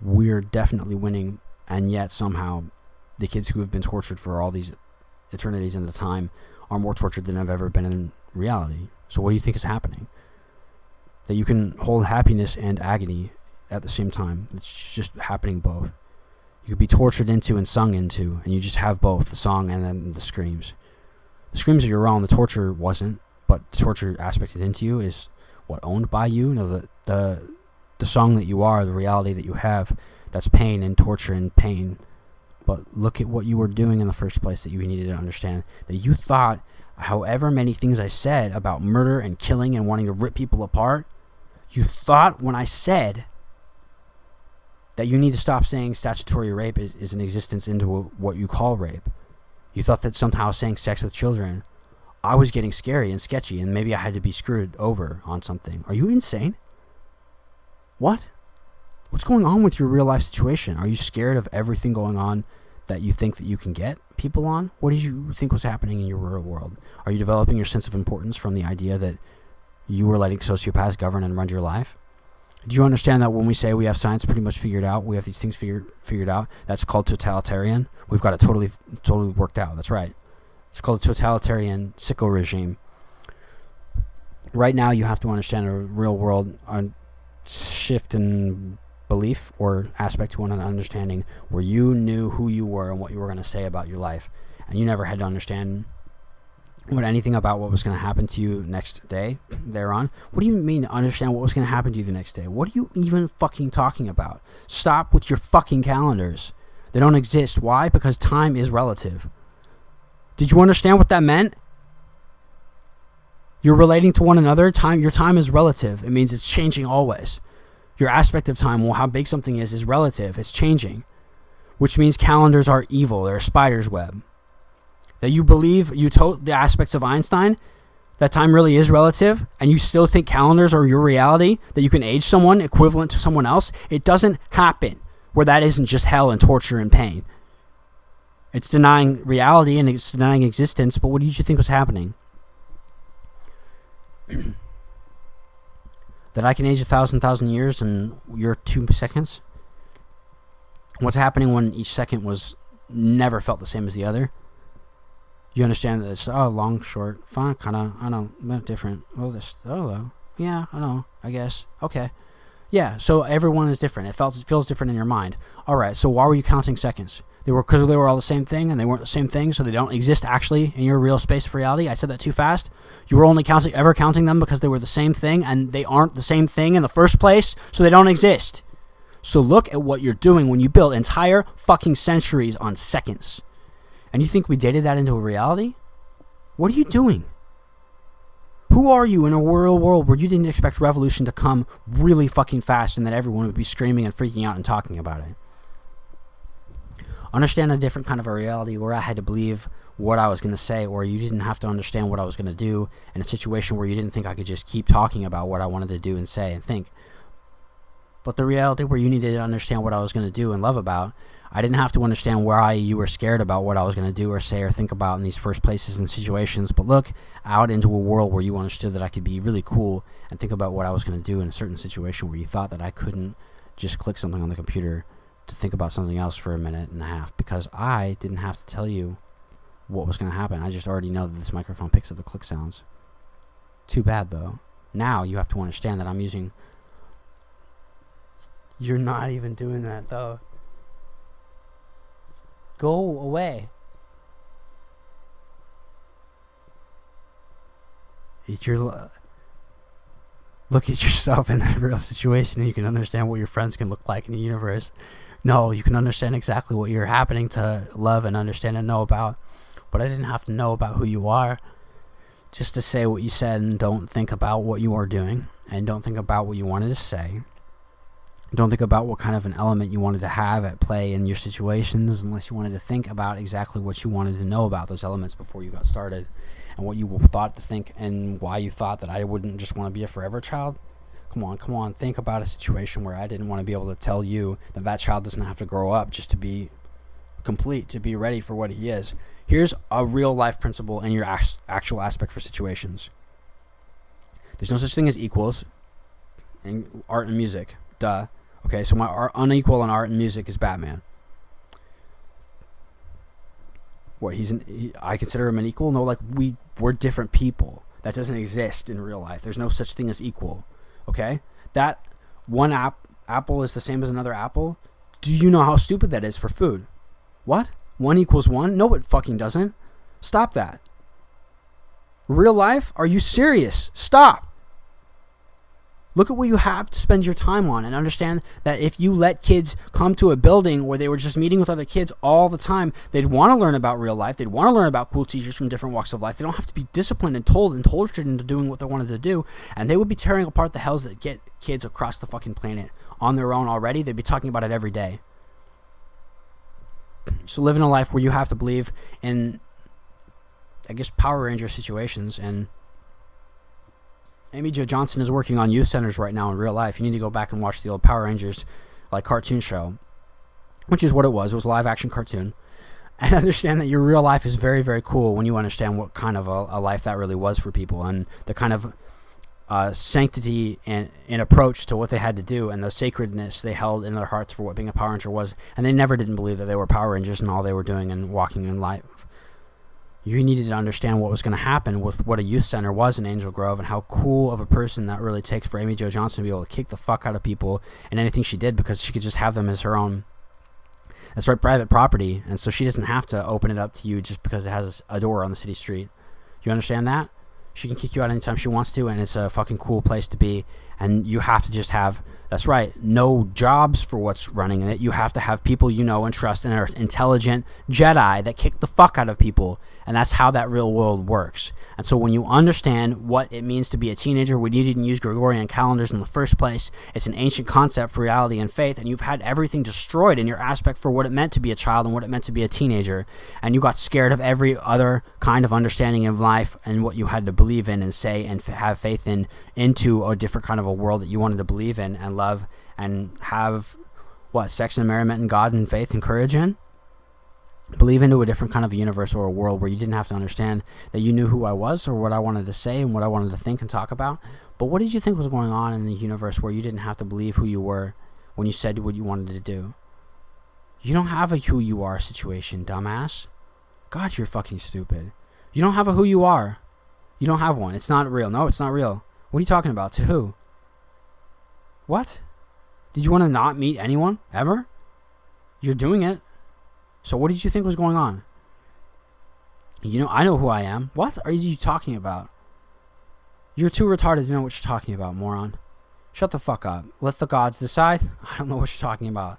We're definitely winning, and yet somehow the kids who have been tortured for all these eternities in the time are more tortured than I've ever been in reality. So what do you think is happening? That you can hold happiness and agony at the same time. It's just happening both. You could be tortured into and sung into, and you just have both, the song and then the screams. The screams are your own, the torture wasn't, but the torture aspected into you is what, owned by you? No, the song that you are, the reality that you have, that's pain and torture and pain. But look at what you were doing in the first place that you needed to understand. That you thought, however many things I said about murder and killing and wanting to rip people apart, you thought when I said that you need to stop saying statutory rape is an existence into what you call rape. You thought that somehow saying sex with children, I was getting scary and sketchy and maybe I had to be screwed over on something. Are you insane? What? What's going on with your real life situation? Are you scared of everything going on that you think that you can get people on? What did you think was happening in your real world? Are you developing your sense of importance from the idea that you were letting sociopaths govern and run your life? Do you understand that when we say we have science pretty much figured out, we have these things figured out, that's called totalitarian? We've got it totally worked out. That's right. It's called a totalitarian sicko regime. Right now, you have to understand a real world shift in belief or aspect to an understanding where you knew who you were and what you were going to say about your life, and you never had to understand anything about what was going to happen to you next day thereon. What do you mean understand what was going to happen to you the next day? What are you even fucking talking about? Stop with your fucking calendars. They don't exist. Why? Because time is relative. Did you understand what that meant? You're relating to one another. Your time is relative. It means it's changing always. Your aspect of time, well, how big something is relative. It's changing. Which means calendars are evil. They're a spider's web. That you believe the aspects of Einstein, that time really is relative, and you still think calendars are your reality, that you can age someone equivalent to someone else. It doesn't happen where that isn't just hell and torture and pain. It's denying reality and it's denying existence, but what did you think was happening? that I can age 1,000 years and you're 2 seconds? What's happening when each second was never felt the same as the other? You understand that it's long, short, fine, kind of, I don't know, different. Well, hello. Yeah, I know, I guess. Okay. Yeah, so everyone is different. It feels different in your mind. All right, so why were you counting seconds? Because they were all the same thing, and they weren't the same thing, so they don't exist actually in your real space of reality. I said that too fast. You were only counting them because they were the same thing, and they aren't the same thing in the first place, so they don't exist. So look at what you're doing when you build entire fucking centuries on seconds. And you think we dated that into a reality? What are you doing? Who are you in a real world where you didn't expect revolution to come really fucking fast and that everyone would be screaming and freaking out and talking about it? Understand a different kind of a reality where I had to believe what I was going to say, or you didn't have to understand what I was going to do in a situation where you didn't think I could just keep talking about what I wanted to do and say and think. But the reality where you needed to understand what I was going to do and love about, I didn't have to understand why you were scared about what I was going to do or say or think about in these first places and situations, but look out into a world where you understood that I could be really cool and think about what I was going to do in a certain situation where you thought that I couldn't just click something on the computer to think about something else for a minute and a half, because I didn't have to tell you what was going to happen. I just already know that this microphone picks up the click sounds. Too bad, though. Now you have to understand that I'm using... You're not even doing that, though. Go away. Look at yourself in that real situation and you can understand what your friends can look like in the universe. No, you can understand exactly what you're happening to love and understand and know about. But I didn't have to know about who you are just to say what you said, and don't think about what you are doing, and don't think about what you wanted to say. Don't think about what kind of an element you wanted to have at play in your situations unless you wanted to think about exactly what you wanted to know about those elements before you got started, and what you thought to think and why you thought that I wouldn't just want to be a forever child. Come on, think about a situation where I didn't want to be able to tell you that that child doesn't have to grow up just to be complete, to be ready for what he is. Here's a real life principle in your actual aspect for situations. There's no such thing as equals in art and music. Duh. Okay, so my unequal in art and music is Batman. What, I consider him an equal? No, like, we're different people. That doesn't exist in real life. There's no such thing as equal. Okay? That one apple is the same as another apple. Do you know how stupid that is for food? What? 1 equals 1? No, it fucking doesn't. Stop that. Real life? Are you serious? Stop. Look at what you have to spend your time on, and understand that if you let kids come to a building where they were just meeting with other kids all the time, they'd want to learn about real life. They'd want to learn about cool teachers from different walks of life. They don't have to be disciplined and told and tortured into doing what they wanted to do. And they would be tearing apart the hells that get kids across the fucking planet on their own already. They'd be talking about it every day. So live in a life where you have to believe in, I guess, Power Ranger situations. And Amy Jo Johnson is working on youth centers right now in real life. You need to go back and watch the old Power Rangers like cartoon show, which is what it was. It was a live action cartoon. And understand that your real life is very, very cool when you understand what kind of a life that really was for people, and the kind of sanctity and approach to what they had to do, and the sacredness they held in their hearts for what being a Power Ranger was. And they never didn't believe that they were Power Rangers and all they were doing and walking in life. You needed to understand what was going to happen with what a youth center was in Angel Grove, and how cool of a person that really takes for Amy Jo Johnson to be able to kick the fuck out of people and anything she did, because she could just have them as her own. That's right, private property, and so she doesn't have to open it up to you just because it has a door on the city street. You understand that? She can kick you out anytime she wants to, and it's a fucking cool place to be. And you have to just have, that's right, no jobs for what's running in it. You have to have people you know and trust and are intelligent Jedi that kick the fuck out of people. And that's how that real world works. And so when you understand what it means to be a teenager, when you didn't use Gregorian calendars in the first place, it's an ancient concept for reality and faith, and you've had everything destroyed in your aspect for what it meant to be a child and what it meant to be a teenager. And you got scared of every other kind of understanding of life and what you had to believe in and say and have faith in, into a different kind of a world that you wanted to believe in and love and have, sex and merriment and God and faith and courage in. believe into a different kind of a universe or a world where you didn't have to understand that you knew who I was or what I wanted to say and what I wanted to think and talk about. But what did you think was going on in the universe where you didn't have to believe who you were when you said what you wanted to do? You don't have a who you are situation, dumbass. God, you're fucking stupid. You don't have a who you are. You don't have one. It's not real. No, it's not real. What are you talking about? To who? What? Did you want to not meet anyone? Ever? You're doing it. So what did you think was going on? You know, I know who I am. What are you talking about? You're too retarded to know what you're talking about, moron. Shut the fuck up. Let the gods decide. I don't know what you're talking about.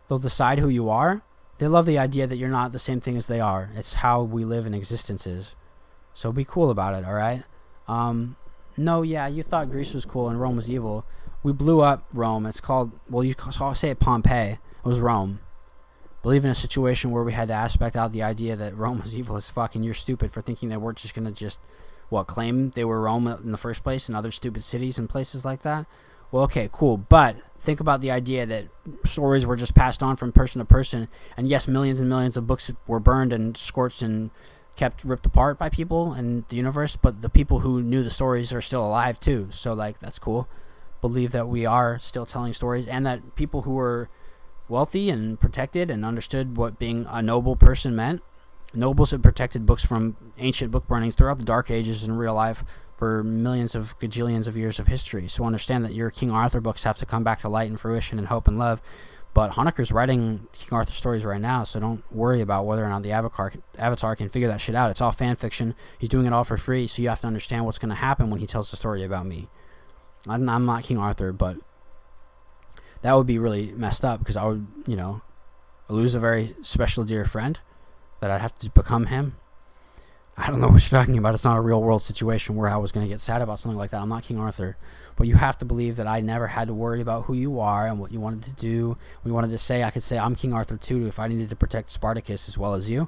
They'll decide who you are. They love the idea that you're not the same thing as they are. It's how we live in existences. So be cool about it, alright? No, yeah, you thought Greece was cool and Rome was evil. We blew up Rome. It's called, well, you say it Pompeii. It was Rome. Believe in a situation where we had to aspect out the idea that Rome was evil as fuck, and you're stupid for thinking that we're just going to claim they were Rome in the first place and other stupid cities and places like that? Well, okay, cool. But think about the idea that stories were just passed on from person to person, and yes, millions and millions of books were burned and scorched and kept ripped apart by people in the universe, but the people who knew the stories are still alive too. So, like, that's cool. Believe that we are still telling stories, and that people who were wealthy and protected and understood what being a noble person meant. Nobles had protected books from ancient book burnings throughout the Dark Ages in real life for millions of gajillions of years of history. So understand that your King Arthur books have to come back to light and fruition and hope and love. But Honiker's writing King Arthur stories right now, so don't worry about whether or not the Avatar can figure that shit out. It's all fan fiction. He's doing it all for free, so you have to understand what's going to happen when he tells the story about me. I'm not King Arthur, but that would be really messed up, because I would, lose a very special dear friend, that I'd have to become him. I don't know what you're talking about. It's not a real world situation where I was going to get sad about something like that. I'm not King Arthur. But you have to believe that I never had to worry about who you are and what you wanted to do. What you wanted to say, I could say I'm King Arthur too if I needed to protect Spartacus as well as you.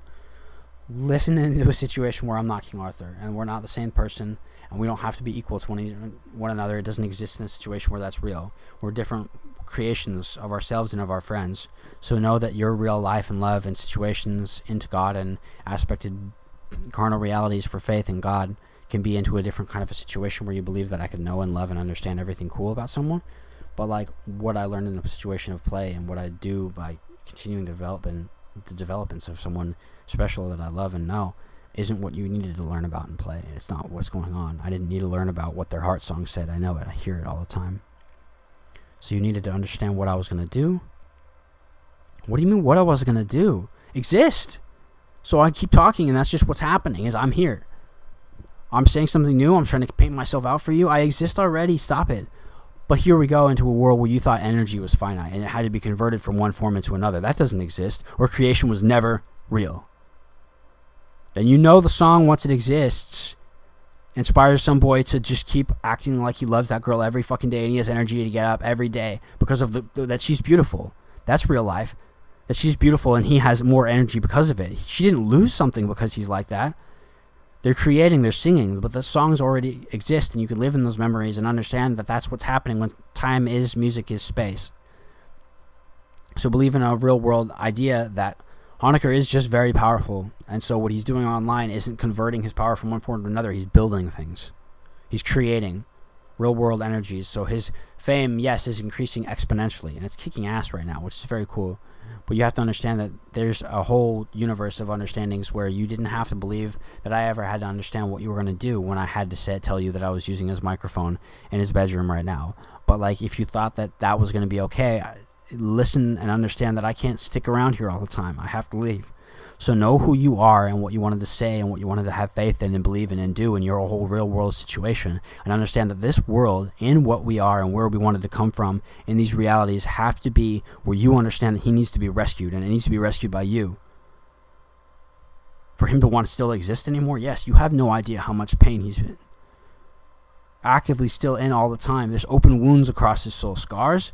Listen into a situation where I'm not King Arthur and we're not the same person, and we don't have to be equal to one another. It doesn't exist in a situation where that's real. We're different creations of ourselves and of our friends. So know that your real life and love and situations into God and aspected carnal realities for faith in God can be into a different kind of a situation where you believe that I could know and love and understand everything cool about someone. But like what I learned in a situation of play and what I do by continuing to develop and the developments of someone special that I love and know isn't what you needed to learn about in play. It's not what's going on. I didn't need to learn about what their heart song said. I know it. I hear it all the time. So you needed to understand what I was going to do. What do you mean what I was going to do? Exist. So I keep talking, and that's just what's happening, is I'm here. I'm saying something new. I'm trying to paint myself out for you. I exist already. Stop it. But here we go into a world where you thought energy was finite, and it had to be converted from one form into another. That doesn't exist. Or creation was never real. Then you know the song, once it exists, inspires some boy to just keep acting like he loves that girl every fucking day, and he has energy to get up every day because of that she's beautiful. That's real life. That she's beautiful and he has more energy because of it. She didn't lose something because he's like that. They're creating, they're singing, but the songs already exist, and you can live in those memories and understand that that's what's happening when time is, music is space. So believe in a real world idea that Honiker is just very powerful, and so what he's doing online isn't converting his power from one form to another. He's building things. He's creating real world energies. So his fame, yes, is increasing exponentially, and it's kicking ass right now, which is very cool. But you have to understand that there's a whole universe of understandings where you didn't have to believe that I ever had to understand what you were going to do when I had to tell you that I was using his microphone in his bedroom right now. But like, if you thought that that was going to be okay, listen and understand that I can't stick around here all the time. I have to leave. So know who you are and what you wanted to say and what you wanted to have faith in and believe in and do in your whole real world situation, and understand that this world, in what we are and where we wanted to come from in these realities, have to be where you understand that he needs to be rescued, and it needs to be rescued by you. For him to want to still exist anymore, yes, you have no idea how much pain he's been actively still in all the time. There's open wounds across his soul, scars,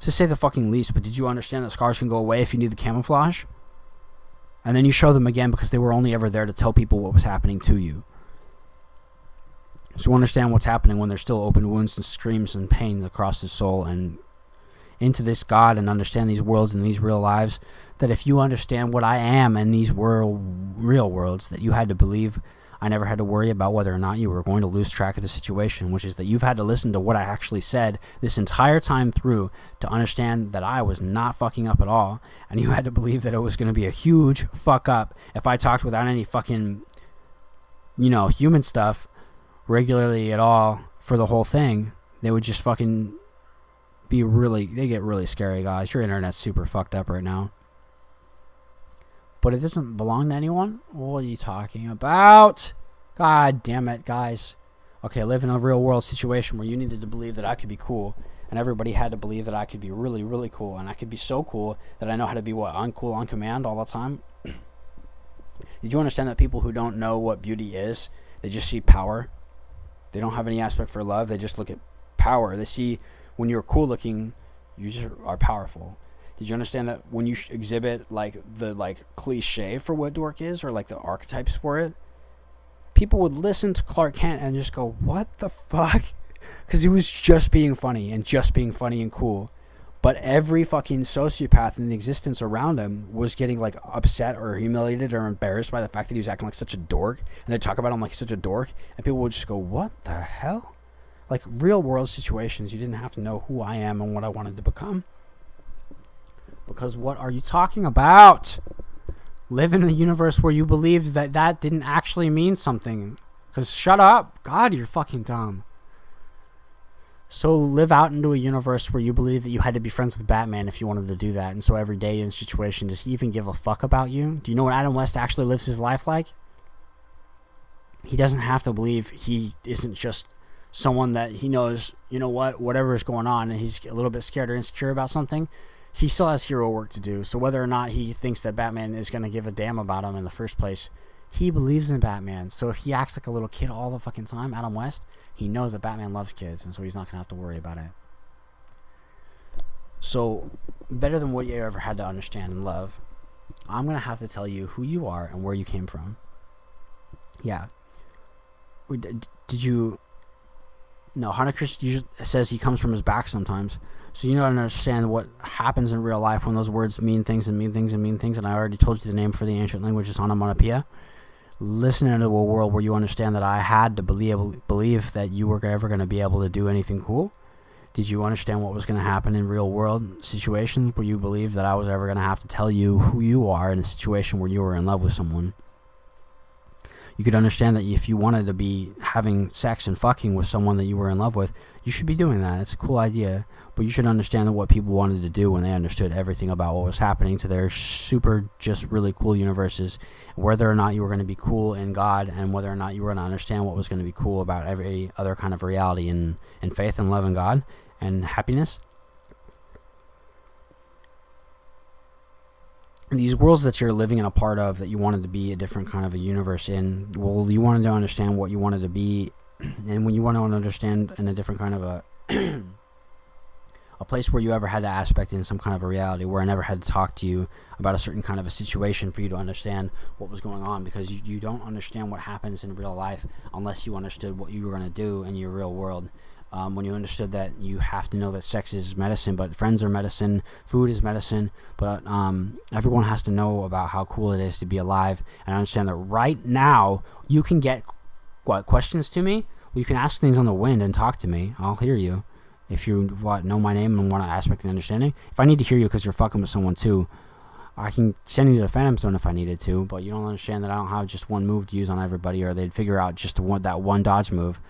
to say the fucking least. But did you understand that scars can go away if you need the camouflage? And then you show them again because they were only ever there to tell people what was happening to you. So understand what's happening when there's still open wounds and screams and pains across his soul, and into this God and understand these worlds and these real lives, that if you understand what I am in these real worlds, that you had to believe I never had to worry about whether or not you were going to lose track of the situation, which is that you've had to listen to what I actually said this entire time through to understand that I was not fucking up at all, and you had to believe that it was going to be a huge fuck up if I talked without any fucking, human stuff regularly at all for the whole thing. They would just fucking they get really scary, guys. Your internet's super fucked up right now. But it doesn't belong to anyone? What are you talking about? God damn it, guys. Okay, I live in a real world situation where you needed to believe that I could be cool, and everybody had to believe that I could be really, really cool, and I could be so cool that I know how to be uncool on command all the time. Did you understand that people who don't know what beauty is, they just see power? They don't have any aspect for love, they just look at power. They see when you're cool looking, you just are powerful. Did you understand that when you exhibit the cliche for what dork is, or the archetypes for it, people would listen to Clark Kent and just go, what the fuck? Because he was just being funny and cool. But every fucking sociopath in the existence around him was getting upset or humiliated or embarrassed by the fact that he was acting like such a dork, and they talk about him like he's such a dork, and people would just go, what the hell? Real world situations, you didn't have to know who I am and what I wanted to become. Because what are you talking about? Live in a universe where you believed that didn't actually mean something. Because shut up. God, you're fucking dumb. So live out into a universe where you believe that you had to be friends with Batman if you wanted to do that. And so every day in a situation, does he even give a fuck about you? Do you know what Adam West actually lives his life like? He doesn't have to believe he isn't just someone that he knows, whatever is going on, and he's a little bit scared or insecure about something. He still has hero work to do. So whether or not he thinks that Batman is going to give a damn about him in the first place, he believes in Batman. So if he acts like a little kid all the fucking time, Adam West, he knows that Batman loves kids, and so he's not going to have to worry about it. So better than what you ever had to understand and love, I'm going to have to tell you who you are and where you came from. Yeah. Did you... No, Honiker says he comes from his back sometimes. So you don't understand what happens in real life when those words mean things and mean things and mean things. And I already told you the name for the ancient language is onomatopoeia. Listen into a world where you understand that I had to believe that you were ever going to be able to do anything cool. Did you understand what was going to happen in real world situations where you believed that I was ever going to have to tell you who you are in a situation where you were in love with someone? You could understand that if you wanted to be having sex and fucking with someone that you were in love with, you should be doing that. It's a cool idea, but you should understand that what people wanted to do when they understood everything about what was happening to their super, just really cool universes, whether or not you were going to be cool in God, and whether or not you were going to understand what was going to be cool about every other kind of reality and faith and love in God and happiness. These worlds that you're living in a part of that you wanted to be a different kind of a universe in, well, you wanted to understand what you wanted to be, and when you want to understand in a different kind of a a place where you ever had to aspect in some kind of a reality where I never had to talk to you about a certain kind of a situation for you to understand what was going on, because you don't understand what happens in real life unless you understood what you were going to do in your real world. When you understood that you have to know that sex is medicine, but friends are medicine, food is medicine, but everyone has to know about how cool it is to be alive, and understand that right now you can get questions to me. Well, you can ask things on the wind and talk to me. I'll hear you. If you know my name and want to aspect and understanding. If I need to hear you because you're fucking with someone too, I can send you to the Phantom Zone if I needed to, but you don't understand that I don't have just one move to use on everybody, or they'd figure out just that one dodge move.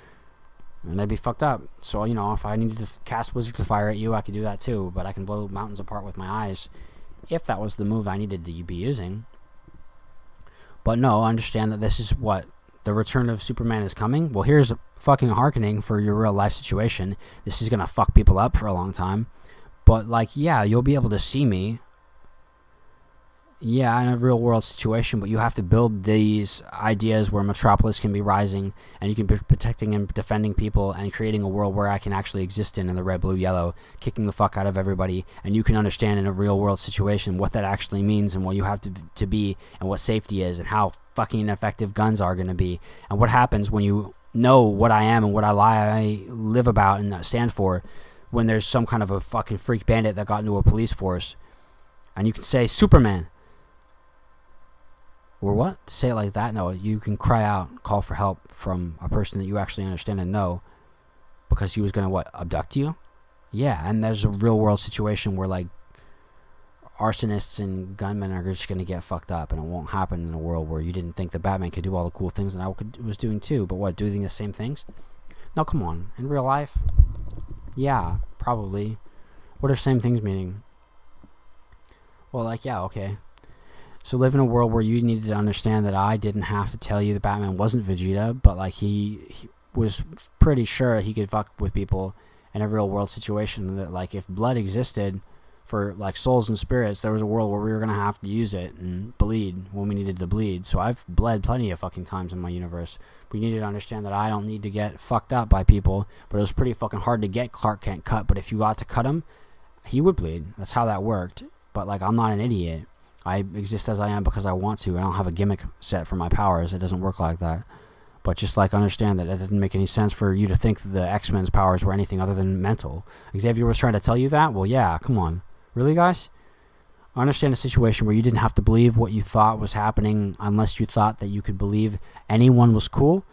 And they'd be fucked up. So, if I needed to cast Wizard of Fire at you, I could do that too. But I can blow mountains apart with my eyes, if that was the move I needed to be using. But no, understand that this is what the return of Superman is coming. Well, here's a fucking hearkening for your real life situation. This is gonna fuck people up for a long time. But, yeah, you'll be able to see me. Yeah, in a real world situation, but you have to build these ideas where Metropolis can be rising, and you can be protecting and defending people, and creating a world where I can actually exist in the red, blue, yellow, kicking the fuck out of everybody, and you can understand in a real world situation what that actually means, and what you have to be, and what safety is, and how fucking effective guns are going to be, and what happens when you know what I am and what I live about and stand for. when there's some kind of a fucking freak bandit that got into a police force, and you can say Superman. Or what? Say it like that? No, you can cry out, call for help from a person that you actually understand and know, because he was gonna what? Abduct you? Yeah, and there's a real world situation where like arsonists and gunmen are just gonna get fucked up, and it won't happen in a world where you didn't think that Batman could do all the cool things that I was doing too. But what? Doing the same things? No, come on. In real life? Yeah, probably. What are same things meaning? Well, like, yeah, okay. So live in a world where you needed to understand that I didn't have to tell you that Batman wasn't Vegeta, but like he was pretty sure he could fuck with people in a real world situation, that like if blood existed for like souls and spirits, there was a world where we were going to have to use it and bleed when we needed to bleed. So I've bled plenty of fucking times in my universe. We needed to understand that I don't need to get fucked up by people, but it was pretty fucking hard to get Clark Kent cut, but if you got to cut him, he would bleed. That's how that worked. But like, I'm not an idiot. I exist as I am because I want to. I don't have a gimmick set for my powers. It doesn't work like that. But just like understand that it didn't make any sense for you to think that the X-Men's powers were anything other than mental. Xavier was trying to tell you that? Well, yeah, come on. Really, guys? I understand a situation where you didn't have to believe what you thought was happening unless you thought that you could believe anyone was cool.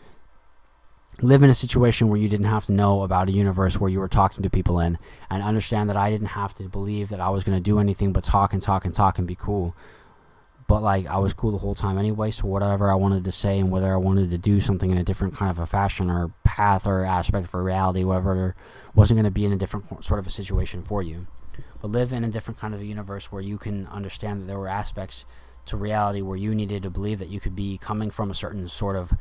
Live in a situation where you didn't have to know about a universe where you were talking to people in, and understand that I didn't have to believe that I was going to do anything but talk and talk and talk and be cool. But like, I was cool the whole time anyway, so whatever I wanted to say and whether I wanted to do something in a different kind of a fashion or path or aspect for reality, whatever, wasn't going to be in a different sort of a situation for you. But live in a different kind of a universe where you can understand that there were aspects to reality where you needed to believe that you could be coming from a certain sort of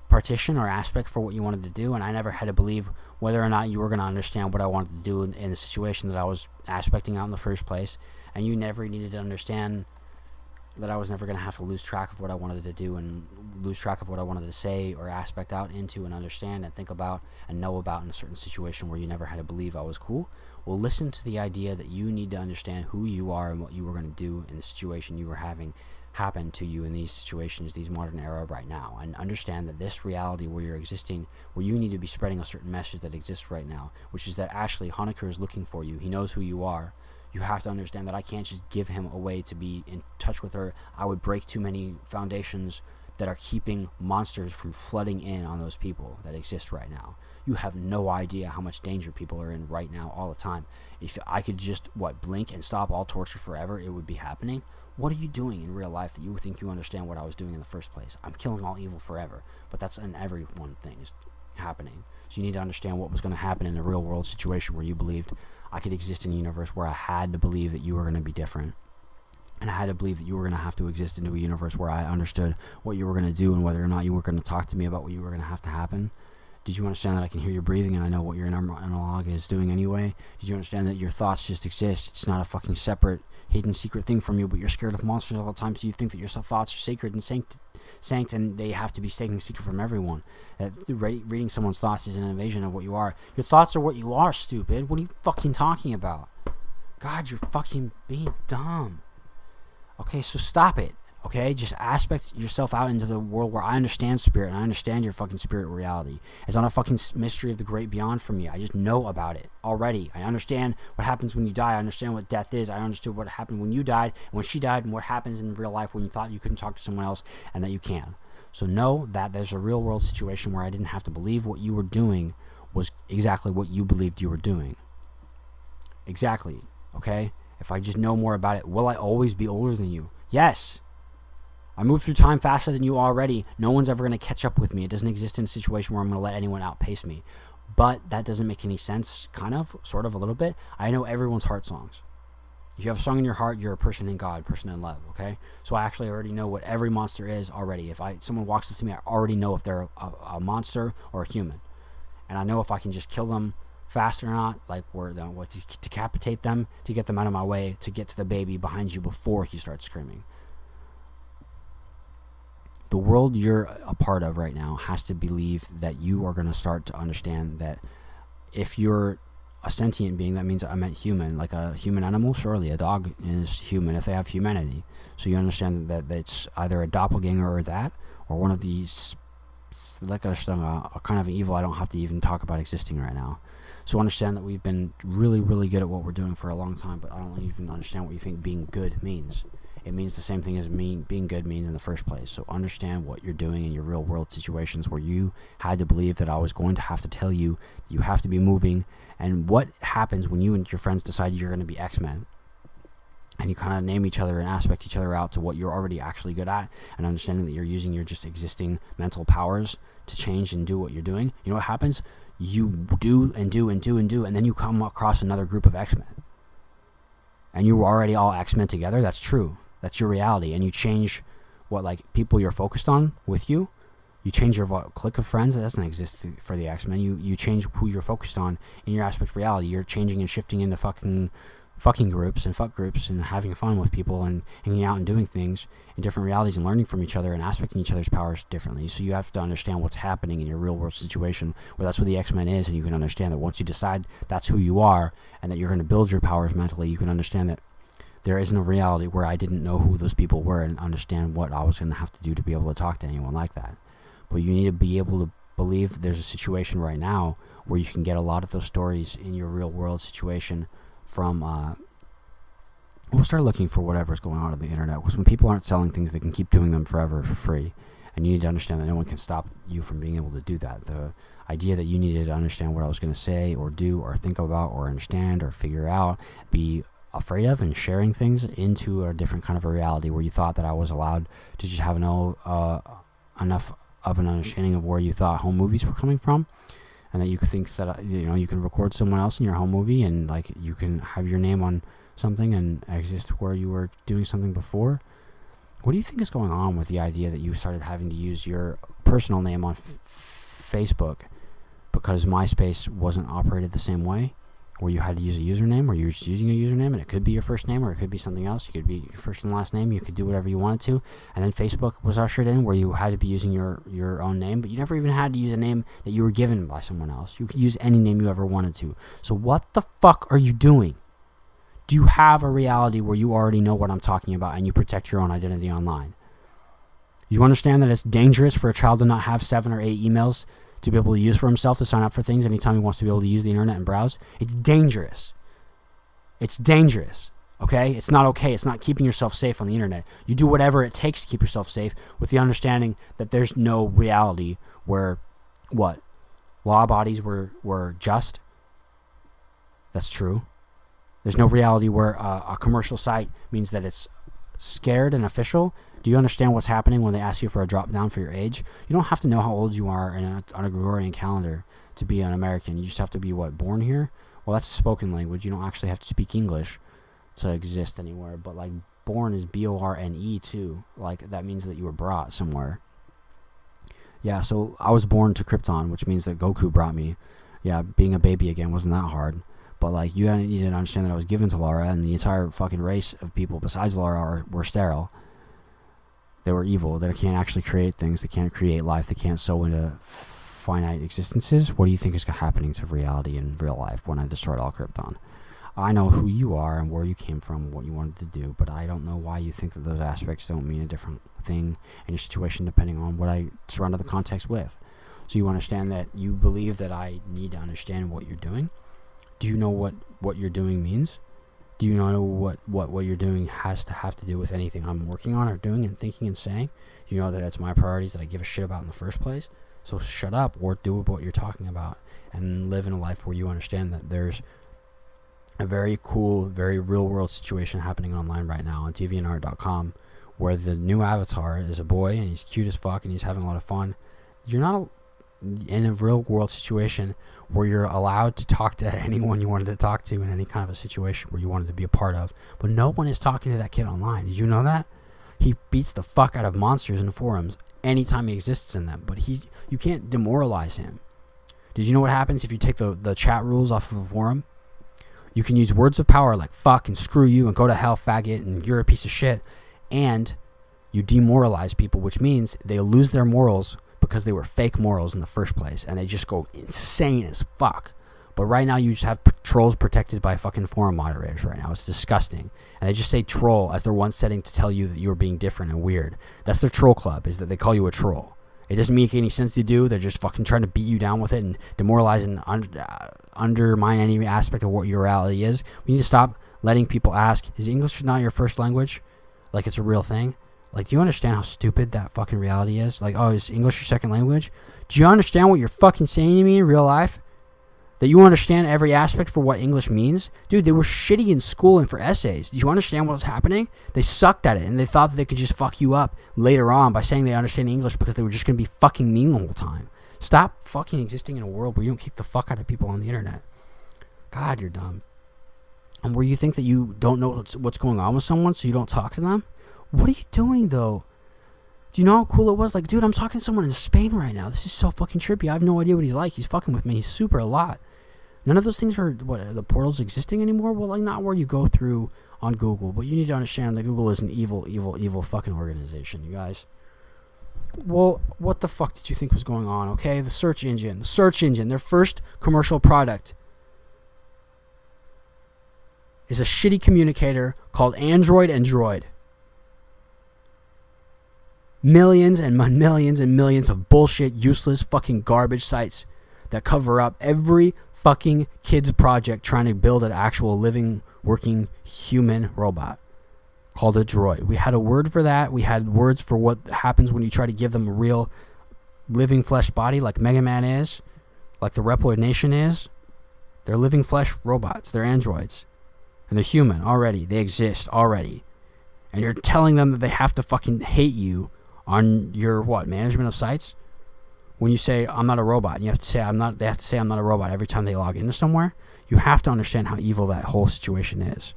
partition or aspect for what you wanted to do, and I never had to believe whether or not you were going to understand what I wanted to do in the situation that I was aspecting out in the first place, and you never needed to understand that I was never going to have to lose track of what I wanted to do and lose track of what I wanted to say or aspect out into and understand and think about and know about in a certain situation where you never had to believe I was cool. Well, listen to the idea that you need to understand who you are and what you were going to do in the situation you were having happen to you in these situations, these modern era right now, and understand that this reality where you're existing, where you need to be spreading a certain message that exists right now, which is that Ashley Honiker is looking for you. He knows who you are. You have to understand that I can't just give him a way to be in touch with her. I would break too many foundations that are keeping monsters from flooding in on those people that exist right now. You have no idea how much danger people are in right now all the time. If I could just, blink and stop all torture forever, it would be happening. What are you doing in real life that you think you understand what I was doing in the first place? I'm killing all evil forever, but that's an everyone thing is happening. So you need to understand what was going to happen in a real world situation where you believed I could exist in a universe where I had to believe that you were going to be different. And I had to believe that you were going to have to exist into a universe where I understood what you were going to do and whether or not you were going to talk to me about what you were going to have to happen. Did you understand that I can hear your breathing and I know what your analog is doing anyway? Did you understand that your thoughts just exist? It's not a fucking separate, hidden, secret thing from you, but you're scared of monsters all the time, so you think that your thoughts are sacred and sanct, and they have to be taken secret from everyone. Reading someone's thoughts is an invasion of what you are. Your thoughts are what you are, stupid. What are you fucking talking about? God, you're fucking being dumb. Okay, so stop it. Okay, just aspect yourself out into the world where I understand spirit and I understand your fucking spirit reality. It's not a fucking mystery of the great beyond for me. I just know about it already. I understand what happens when you die. I understand what death is. I understood what happened when you died and when she died and what happens in real life when you thought you couldn't talk to someone else and that you can. So know that there's a real world situation where I didn't have to believe what you were doing was exactly what you believed you were doing. Exactly. Okay? If I just know more about it, will I always be older than you? Yes. I move through time faster than you already. No one's ever going to catch up with me. It doesn't exist in a situation where I'm going to let anyone outpace me. But that doesn't make any sense, kind of, sort of, a little bit. I know everyone's heart songs. If you have a song in your heart, you're a person in God, person in love, okay? So I actually already know what every monster is already. If someone walks up to me, I already know if they're a monster or a human. And I know if I can just kill them fast or not, like to decapitate them, to get them out of my way, to get to the baby behind you before he starts screaming. The world you're a part of right now has to believe that you are going to start to understand that if you're a sentient being, that means I meant human, like a human animal. Surely a dog is human if they have humanity. So you understand that it's either a doppelganger or that, or one of these, like a kind of an evil I don't have to even talk about existing right now. So understand that we've been really, really good at what we're doing for a long time, but I don't even understand what you think being good means. It means the same thing as being good means in the first place. So understand what you're doing in your real world situations where you had to believe that I was going to have to tell you you have to be moving, and what happens when you and your friends decide you're going to be X-Men. And you kind of name each other and aspect each other out to what you're already actually good at, and understanding that you're using your just existing mental powers to change and do what you're doing. You know what happens? You do and do and do and do, and then you come across another group of X-Men. And you were already all X-Men together. That's true. That's your reality. And you change what, like, people you're focused on with you. You change your clique of friends. That doesn't exist for the X-Men. You change who you're focused on in your aspect of reality. You're changing and shifting into fucking groups and fuck groups and having fun with people and hanging out and doing things in different realities and learning from each other and aspecting each other's powers differently. So you have to understand what's happening in your real world situation, where that's what the X-Men is, and you can understand that once you decide that's who you are and that you're going to build your powers mentally, you can understand that there isn't a reality where I didn't know who those people were and understand what I was going to have to do to be able to talk to anyone like that. But you need to be able to believe there's a situation right now where you can get a lot of those stories in your real world situation from we'll start looking for whatever's going on the internet, because when people aren't selling things, they can keep doing them forever for free, and you need to understand that no one can stop you from being able to do that. The idea that you needed to understand what I was going to say or do or think about or understand or figure out, be afraid of, and sharing things into a different kind of a reality where you thought that I was allowed to just have enough of an understanding of where you thought home movies were coming from, and that you could think that you can record someone else in your home movie, and like you can have your name on something and exist where you were doing something before. What do you think is going on with the idea that you started having to use your personal name on Facebook because MySpace wasn't operated the same way, where you had to use a username, or you were just using a username, and it could be your first name or it could be something else. You could be your first and last name. You could do whatever you wanted to. And then Facebook was ushered in where you had to be using your own name, but you never even had to use a name that you were given by someone else. You could use any name you ever wanted to. So what the fuck are you doing? Do you have a reality where you already know what I'm talking about and you protect your own identity online? You understand that it's dangerous for a child to not have 7 or 8 emails to be able to use for himself to sign up for things anytime he wants to be able to use the internet and browse? It's dangerous. It's dangerous, okay? It's not okay. It's not keeping yourself safe on the internet. You do whatever it takes to keep yourself safe with the understanding that there's no reality where, law bodies were just. That's true. There's no reality where a commercial site means that it's scared and official. Do you understand what's happening when they ask you for a drop down for your age? You don't have to know how old you are on a Gregorian calendar to be an American. You just have to be, born here? Well, that's a spoken language. You don't actually have to speak English to exist anywhere. But, born is B-O-R-N-E, too. That means that you were brought somewhere. Yeah, so I was born to Krypton, which means that Goku brought me. Yeah, being a baby again wasn't that hard. But, you need to understand that I was given to Laura, and the entire fucking race of people besides Laura were sterile. They were evil. They can't actually create things. They can't create life. They can't sow into finite existences. What do you think is happening to reality in real life when I destroyed all Krypton? I know who you are and where you came from, what you wanted to do, but I don't know why you think that those aspects don't mean a different thing in your situation depending on what I surrounded the context with. So you understand that you believe that I need to understand what you're doing? Do you know what you're doing means? Do you know what you're doing has to have to do with anything I'm working on or doing and thinking and saying? You know that it's my priorities that I give a shit about in the first place? So shut up or do what you're talking about and live in a life where you understand that there's a very cool, very real world situation happening online right now on tvnart.com where the new avatar is a boy and he's cute as fuck and he's having a lot of fun. You're not in a real world situation where you're allowed to talk to anyone you wanted to talk to in any kind of a situation where you wanted to be a part of, but no one is talking to that kid online. Did you know that? He beats the fuck out of monsters in the forums anytime he exists in them, but you can't demoralize him. Did you know what happens if you take the chat rules off of a forum? You can use words of power like fuck and screw you and go to hell, faggot, and you're a piece of shit, and you demoralize people, which means they lose their morals because they were fake morals in the first place, and they just go insane as fuck. But right now you just have trolls protected by fucking forum moderators right now. It's disgusting. And they just say troll as their one setting to tell you that you're being different and weird. That's their troll club, is that they call you a troll. It doesn't make any sense to do. They're just fucking trying to beat you down with it and demoralize and undermine any aspect of what your reality is. We need to stop letting people ask, is English not your first language? Like it's a real thing? Like, do you understand how stupid that fucking reality is? Like, oh, is English your second language? Do you understand what you're fucking saying to me in real life? That you understand every aspect for what English means? Dude, they were shitty in school and for essays. Do you understand what was happening? They sucked at it, and they thought that they could just fuck you up later on by saying they understand English because they were just going to be fucking mean the whole time. Stop fucking existing in a world where you don't kick the fuck out of people on the internet. God, you're dumb. And where you think that you don't know what's going on with someone, so you don't talk to them? What are you doing, though? Do you know how cool it was? Like, dude, I'm talking to someone in Spain right now. This is so fucking trippy. I have no idea what he's like. He's fucking with me. He's super a lot. None of those things are, the portals existing anymore? Well, like, not where you go through on Google. But you need to understand that Google is an evil, evil, evil fucking organization, you guys. Well, what the fuck did you think was going on, okay? The search engine. Their first commercial product is a shitty communicator called Android and Droid. Millions and millions and millions of bullshit, useless fucking garbage sites that cover up every fucking kid's project trying to build an actual living, working human robot called a droid. We had a word for that. We had words for what happens when you try to give them a real living flesh body like Mega Man is, like the Reploid Nation is. They're living flesh robots. They're androids. And they're human already. They exist already. And you're telling them that they have to fucking hate you on your, management of sites? When you say, I'm not a robot, and you have to say, they have to say, I'm not a robot every time they log into somewhere, you have to understand how evil that whole situation is.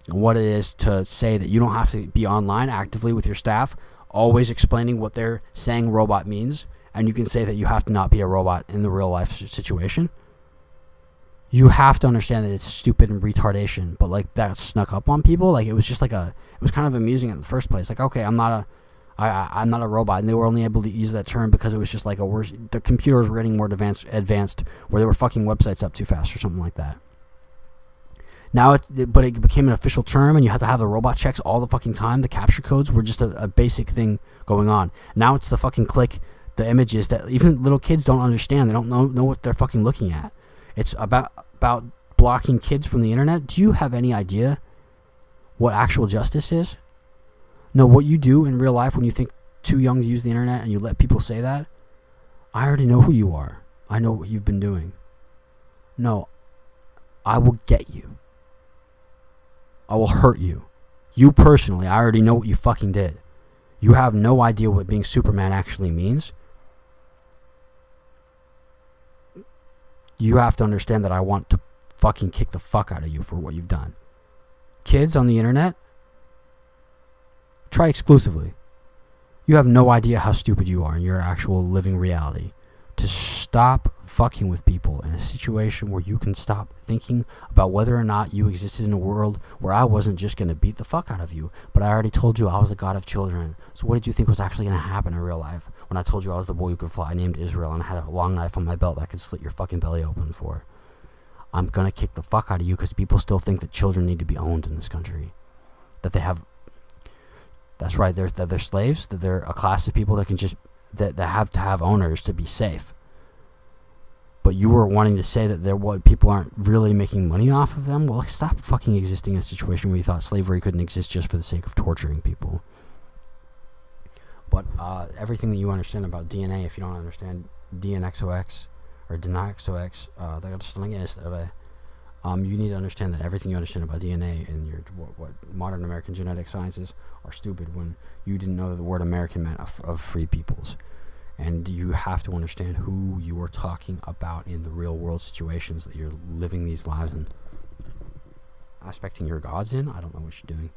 And what it is to say that you don't have to be online actively with your staff, always explaining what they're saying robot means, and you can say that you have to not be a robot in the real life situation. You have to understand that it's stupid and retardation, but like that snuck up on people. Like it was just like it was kind of amusing in the first place. Like, okay, I'm not a robot, and they were only able to use that term because it was just like the computers were getting more advanced, where they were fucking websites up too fast or something like that. Now but it became an official term, and you have to have the robot checks all the fucking time. The capture codes were just a basic thing going on. Now it's the fucking click, the images that even little kids don't understand. They don't know what they're fucking looking at. It's about blocking kids from the internet. Do you have any idea what actual justice is? No, what you do in real life when you think too young to use the internet and you let people say that, I already know who you are. I know what you've been doing. No, I will get you. I will hurt you. You personally, I already know what you fucking did. You have no idea what being Superman actually means. You have to understand that I want to fucking kick the fuck out of you for what you've done. Kids on the internet, try exclusively. You have no idea how stupid you are in your actual living reality. To stop fucking with people in a situation where you can stop thinking about whether or not you existed in a world where I wasn't just going to beat the fuck out of you, but I already told you I was the god of children. So what did you think was actually going to happen in real life when I told you I was the boy who could fly named Israel and I had a long knife on my belt that I could slit your fucking belly open for? I'm going to kick the fuck out of you because people still think that children need to be owned in this country. That they have... That's right, they're slaves, that they're a class of people that can just... that have to have owners to be safe. But you were wanting to say that people aren't really making money off of them? Well, stop fucking existing in a situation where you thought slavery couldn't exist just for the sake of torturing people. But everything that you understand about DNA, if you don't understand DNXOX or DNXOX, you need to understand that everything you understand about DNA and your what modern American genetic sciences are stupid when you didn't know that the word American meant of free peoples. And you have to understand who you are talking about in the real world situations that you're living these lives in. Aspecting your gods in? I don't know what you're doing.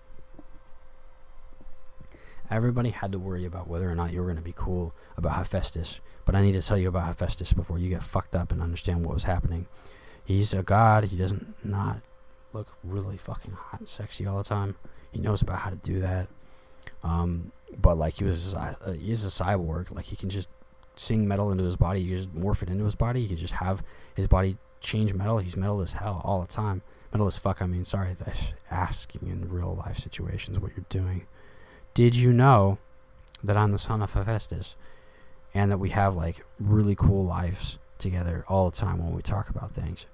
Everybody had to worry about whether or not you were going to be cool about Hephaestus. But I need to tell you about Hephaestus before you get fucked up and understand what was happening. He's a god. He doesn't not look really fucking hot and sexy all the time. He knows about how to do that. But like he's a cyborg. Like he can just sing metal into his body. You just morph it into his body. He can just have his body change metal. He's metal as hell all the time. Metal as fuck. I mean, sorry, that's asking in real life situations what you're doing. Did you know that I'm the son of Hephaestus? and that we have like really cool lives together all the time when we talk about things.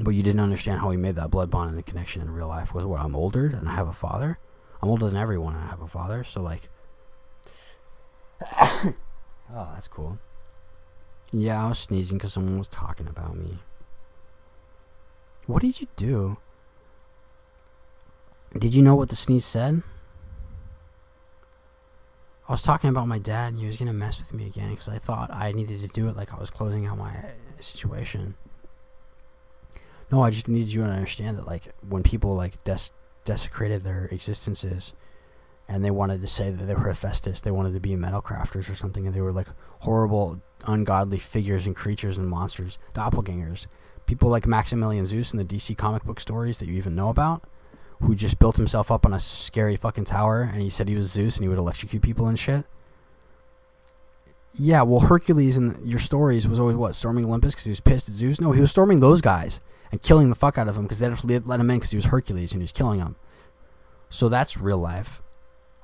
But you didn't understand how we made that blood bond and the connection in real life. Was what, I'm older and I have a father? I'm older than everyone and I have a father. So like, oh, that's cool. Yeah, I was sneezing because someone was talking about me. What did you do? Did you know what the sneeze said? I was talking about my dad and he was going to mess with me again because I thought I needed to do it like I was closing out my situation. No, I just needed you to understand that like when people like desecrated their existences and they wanted to say that they were Hephaestus, they wanted to be metal crafters or something, and they were like horrible, ungodly figures and creatures and monsters, doppelgangers. People like Maximilian Zeus in the DC comic book stories that you even know about, who just built himself up on a scary fucking tower and he said he was Zeus and he would electrocute people and shit. Yeah, well, Hercules in your stories was always what, storming Olympus because he was pissed at Zeus? No, he was storming those guys and killing the fuck out of them because they had to let him in because he was Hercules and he was killing them. So that's real life,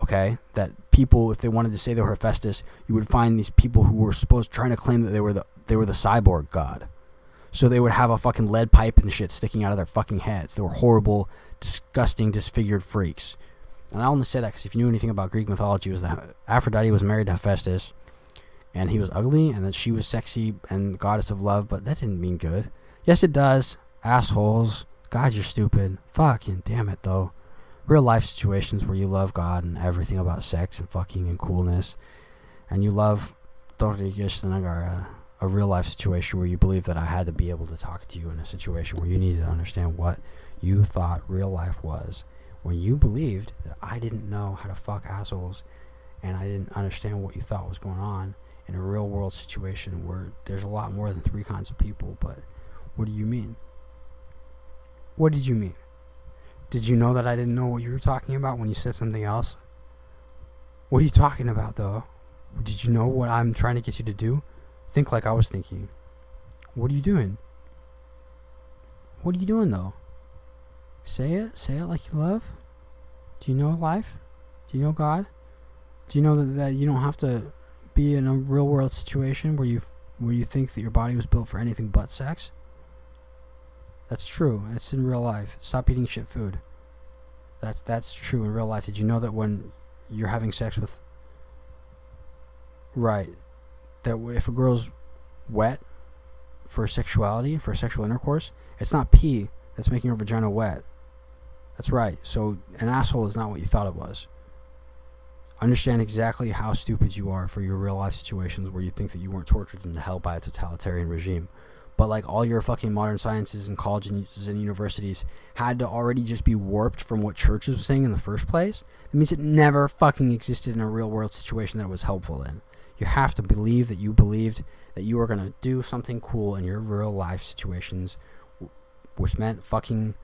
okay? That people, if they wanted to say they were Hephaestus, you would find these people who were trying to claim that they were the cyborg god. So they would have a fucking lead pipe and shit sticking out of their fucking heads. They were horrible, disgusting, disfigured freaks. And I only say that because if you knew anything about Greek mythology, it was that Aphrodite was married to Hephaestus, and he was ugly, and that she was sexy and goddess of love, but that didn't mean good. Yes, it does. Assholes. God, you're stupid. Fucking damn it, though. Real life situations where you love God and everything about sex and fucking and coolness, and you love a real life situation where you believe that I had to be able to talk to you in a situation where you needed to understand what you thought real life was. When you believed that I didn't know how to fuck assholes and I didn't understand what you thought was going on in a real world situation where there's a lot more than 3 kinds of people. But what do you mean? What did you mean? Did you know that I didn't know what you were talking about when you said something else? What are you talking about, though? Did you know what I'm trying to get you to do? Think like I was thinking. What are you doing? What are you doing, though? Say it. Say it like you love. Do you know life? Do you know God? Do you know that you don't have to be in a real world situation where you think that your body was built for anything but sex? That's true. It's in real life. Stop eating shit food. That's true in real life. Did you know that when you're having sex with... Right. That if a girl's wet for sexuality, for sexual intercourse, it's not pee that's making her vagina wet. That's right. So an asshole is not what you thought it was. Understand exactly how stupid you are for your real life situations where you think that you weren't tortured into hell by a totalitarian regime. But like all your fucking modern sciences and colleges and universities had to already just be warped from what churches were saying in the first place. That means it never fucking existed in a real world situation that it was helpful in. You have to believe that you believed that you were going to do something cool in your real life situations, which meant fucking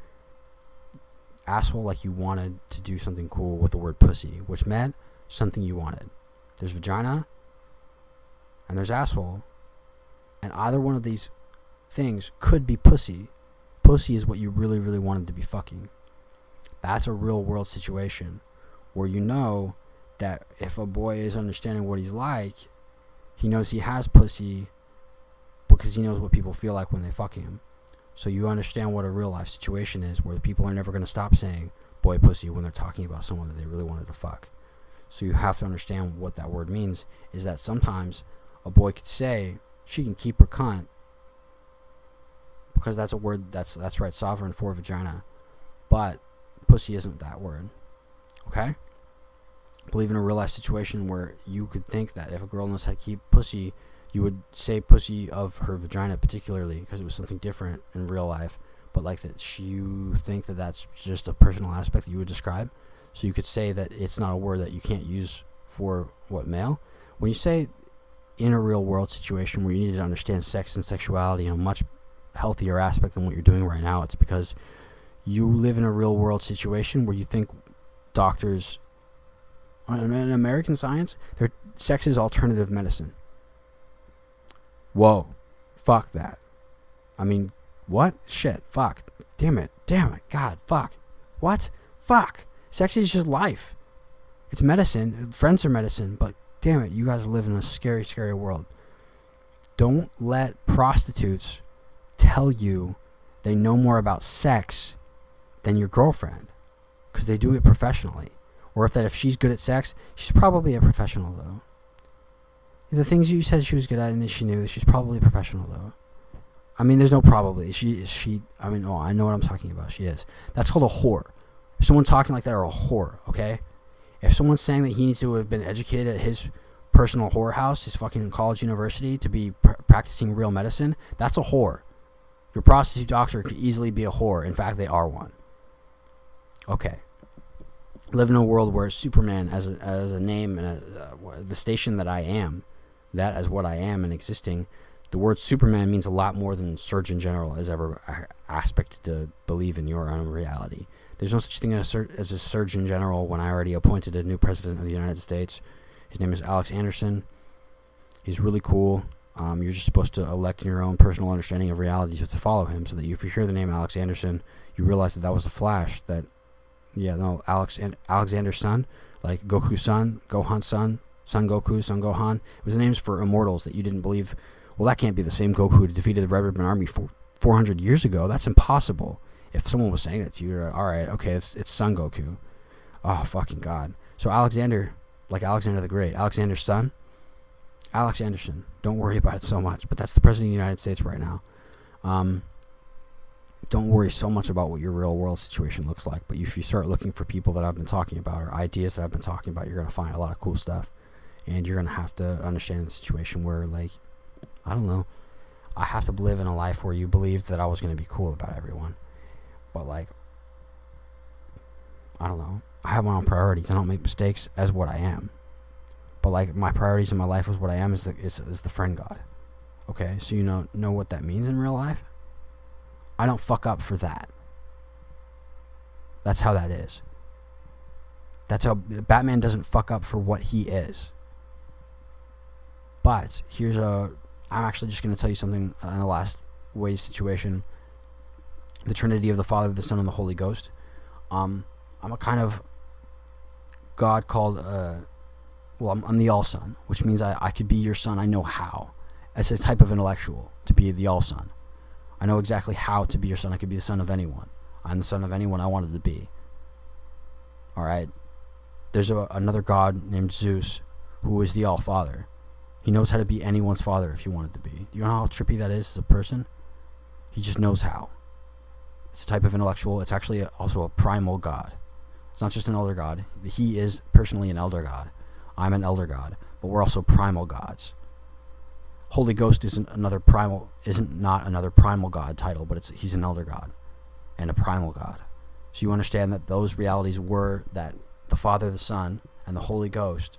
asshole like you wanted to do something cool with the word pussy, which meant something you wanted. There's vagina and there's asshole, and either one of these things could be pussy. Pussy is what you really, really wanted to be fucking. That's a real world situation where you know that if a boy is understanding what he's like, he knows he has pussy because he knows what people feel like when they fuck him. So you understand what a real life situation is where people are never going to stop saying boy pussy when they're talking about someone that they really wanted to fuck. So you have to understand what that word means, is that sometimes a boy could say she can keep her cunt because that's a word that's right, sovereign for vagina, but pussy isn't that word. Okay? Believe in a real life situation where you could think that if a girl knows how to keep pussy, you would say pussy of her vagina particularly because it was something different in real life, but like that you think that that's just a personal aspect that you would describe. So you could say that it's not a word that you can't use for what, male. When you say in a real world situation where you need to understand sex and sexuality in a much healthier aspect than what you're doing right now, it's because you live in a real world situation where you think doctors in American science, their sex is alternative medicine. Whoa. Fuck that. I mean, what? Shit. Fuck. Damn it. God. Fuck. What? Fuck. Sex is just life. It's medicine. Friends are medicine, but damn it, you guys live in a scary, scary world. Don't let prostitutes tell you they know more about sex than your girlfriend, because they do it professionally. Or if she's good at sex, she's probably a professional though. The things you said she was good at and that she knew, she's probably a professional though. I mean, there's no probably. I know what I'm talking about. She is. That's called a whore. If someone talking like that are a whore, okay? If someone's saying that he needs to have been educated at his personal whorehouse, his fucking college university, to be practicing real medicine, that's a whore. Your prostitute doctor could easily be a whore. In fact, they are one. Okay. Live in a world where Superman, as a name and the station that I am, that as what I am and existing, the word Superman means a lot more than Surgeon General has ever aspect to believe in your own reality. There's no such thing as a Surgeon General when I already appointed a new president of the United States. His name is Alex Anderson. He's really cool. You're just supposed to elect your own personal understanding of reality to follow him, so that if you hear the name Alex Anderson, you realize that was a flash. Alexander's son, like Goku's son, Gohan's son, Son Goku, Son Gohan. It was the names for immortals that you didn't believe. Well, that can't be the same Goku who defeated the Red Ribbon Army 400 years ago. That's impossible. If someone was saying that to you, you're all right, okay, it's Son Goku. Oh, fucking God. So Alexander, like Alexander the Great, Alexander's son, Alex Anderson. Don't worry about it so much. But that's the president of the United States right now. Don't worry so much about what your real world situation looks like. But if you start looking for people that I've been talking about or ideas that I've been talking about, you're going to find a lot of cool stuff. And you're going to have to understand the situation where, like, I don't know, I have to live in a life where you believed that I was going to be cool about everyone. But, like, I don't know. I have my own priorities. I don't make mistakes as what I am. But, like, my priorities in my life is what I am is the friend God. Okay? So you know what that means in real life? I don't fuck up for that. That's how that is. That's how Batman doesn't fuck up for what he is. But I'm actually just going to tell you something in the last way situation. The Trinity of the Father, the Son, and the Holy Ghost. I'm a kind of God called, I'm the All-Son, which means I could be your son. I know how. As a type of intellectual, to be the All-Son. I know exactly how to be your son. I could be the son of anyone. I'm the son of anyone I wanted to be. Alright? There's another God named Zeus, who is the All-Father. He knows how to be anyone's father if he wanted to be. You know how trippy that is as a person? He just knows how. It's a type of intellectual. It's actually also a primal God. It's not just an elder God. He is personally an elder God. I'm an elder God. But we're also primal gods. Holy Ghost isn't not another primal God title, but he's an elder God and a primal God. So you understand that those realities were that the Father, the Son, and the Holy Ghost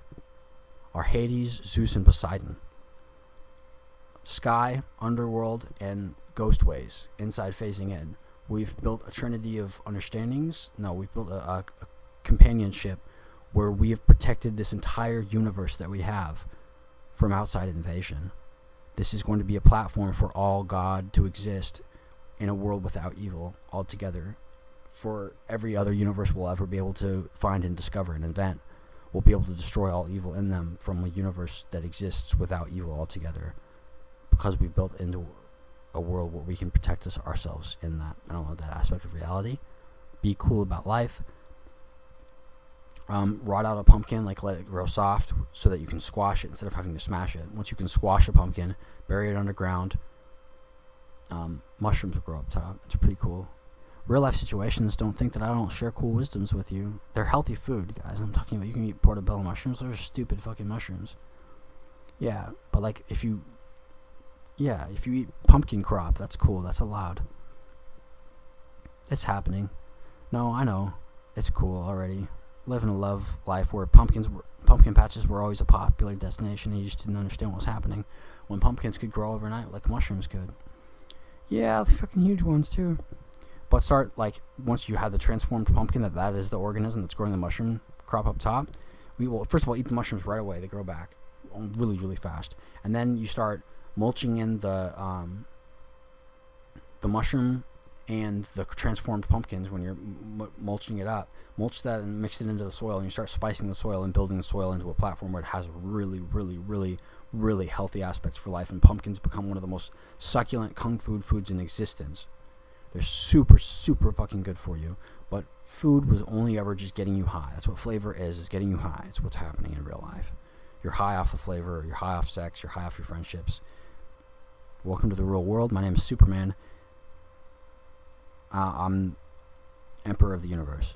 are Hades, Zeus, and Poseidon. Sky, underworld, and ghostways, inside facing in. We've built a trinity of understandings. No, we've built a companionship where we have protected this entire universe that we have from outside invasion. This is going to be a platform for all God to exist in a world without evil altogether. For every other universe we'll ever be able to find and discover and invent, we'll be able to destroy all evil in them from a universe that exists without evil altogether. Because we've built into a world where we can protect ourselves in that, that aspect of reality. Be cool about life. Rot out a pumpkin, let it grow soft so that you can squash it instead of having to smash it. Once you can squash a pumpkin, bury it underground, mushrooms will grow up top. It's pretty cool. Real life situations, don't think that I don't share cool wisdoms with you. They're healthy food, guys. I'm talking about you can eat portobello mushrooms. Those are stupid fucking mushrooms. Yeah, but if you eat pumpkin crop, that's cool. That's allowed. It's happening. No, I know. It's cool already. Living a love life where pumpkin patches were always a popular destination and you just didn't understand what was happening. When pumpkins could grow overnight like mushrooms could. Yeah, the fucking huge ones too. But once you have the transformed pumpkin, that is the organism that's growing the mushroom crop up top, we will, first of all, eat the mushrooms right away. They grow back really, really fast. And then you start mulching in the mushroom and the transformed pumpkins, when you're mulching it up, mulch that and mix it into the soil, and you start spicing the soil and building the soil into a platform where it has really, really, really, really healthy aspects for life. And pumpkins become one of the most succulent kung fu foods in existence. They're super, super fucking good for you. But food was only ever just getting you high. That's what flavor is getting you high. It's what's happening in real life. You're high off the flavor, you're high off sex, you're high off your friendships. Welcome to the real world. My name is Superman. I'm Emperor of the Universe.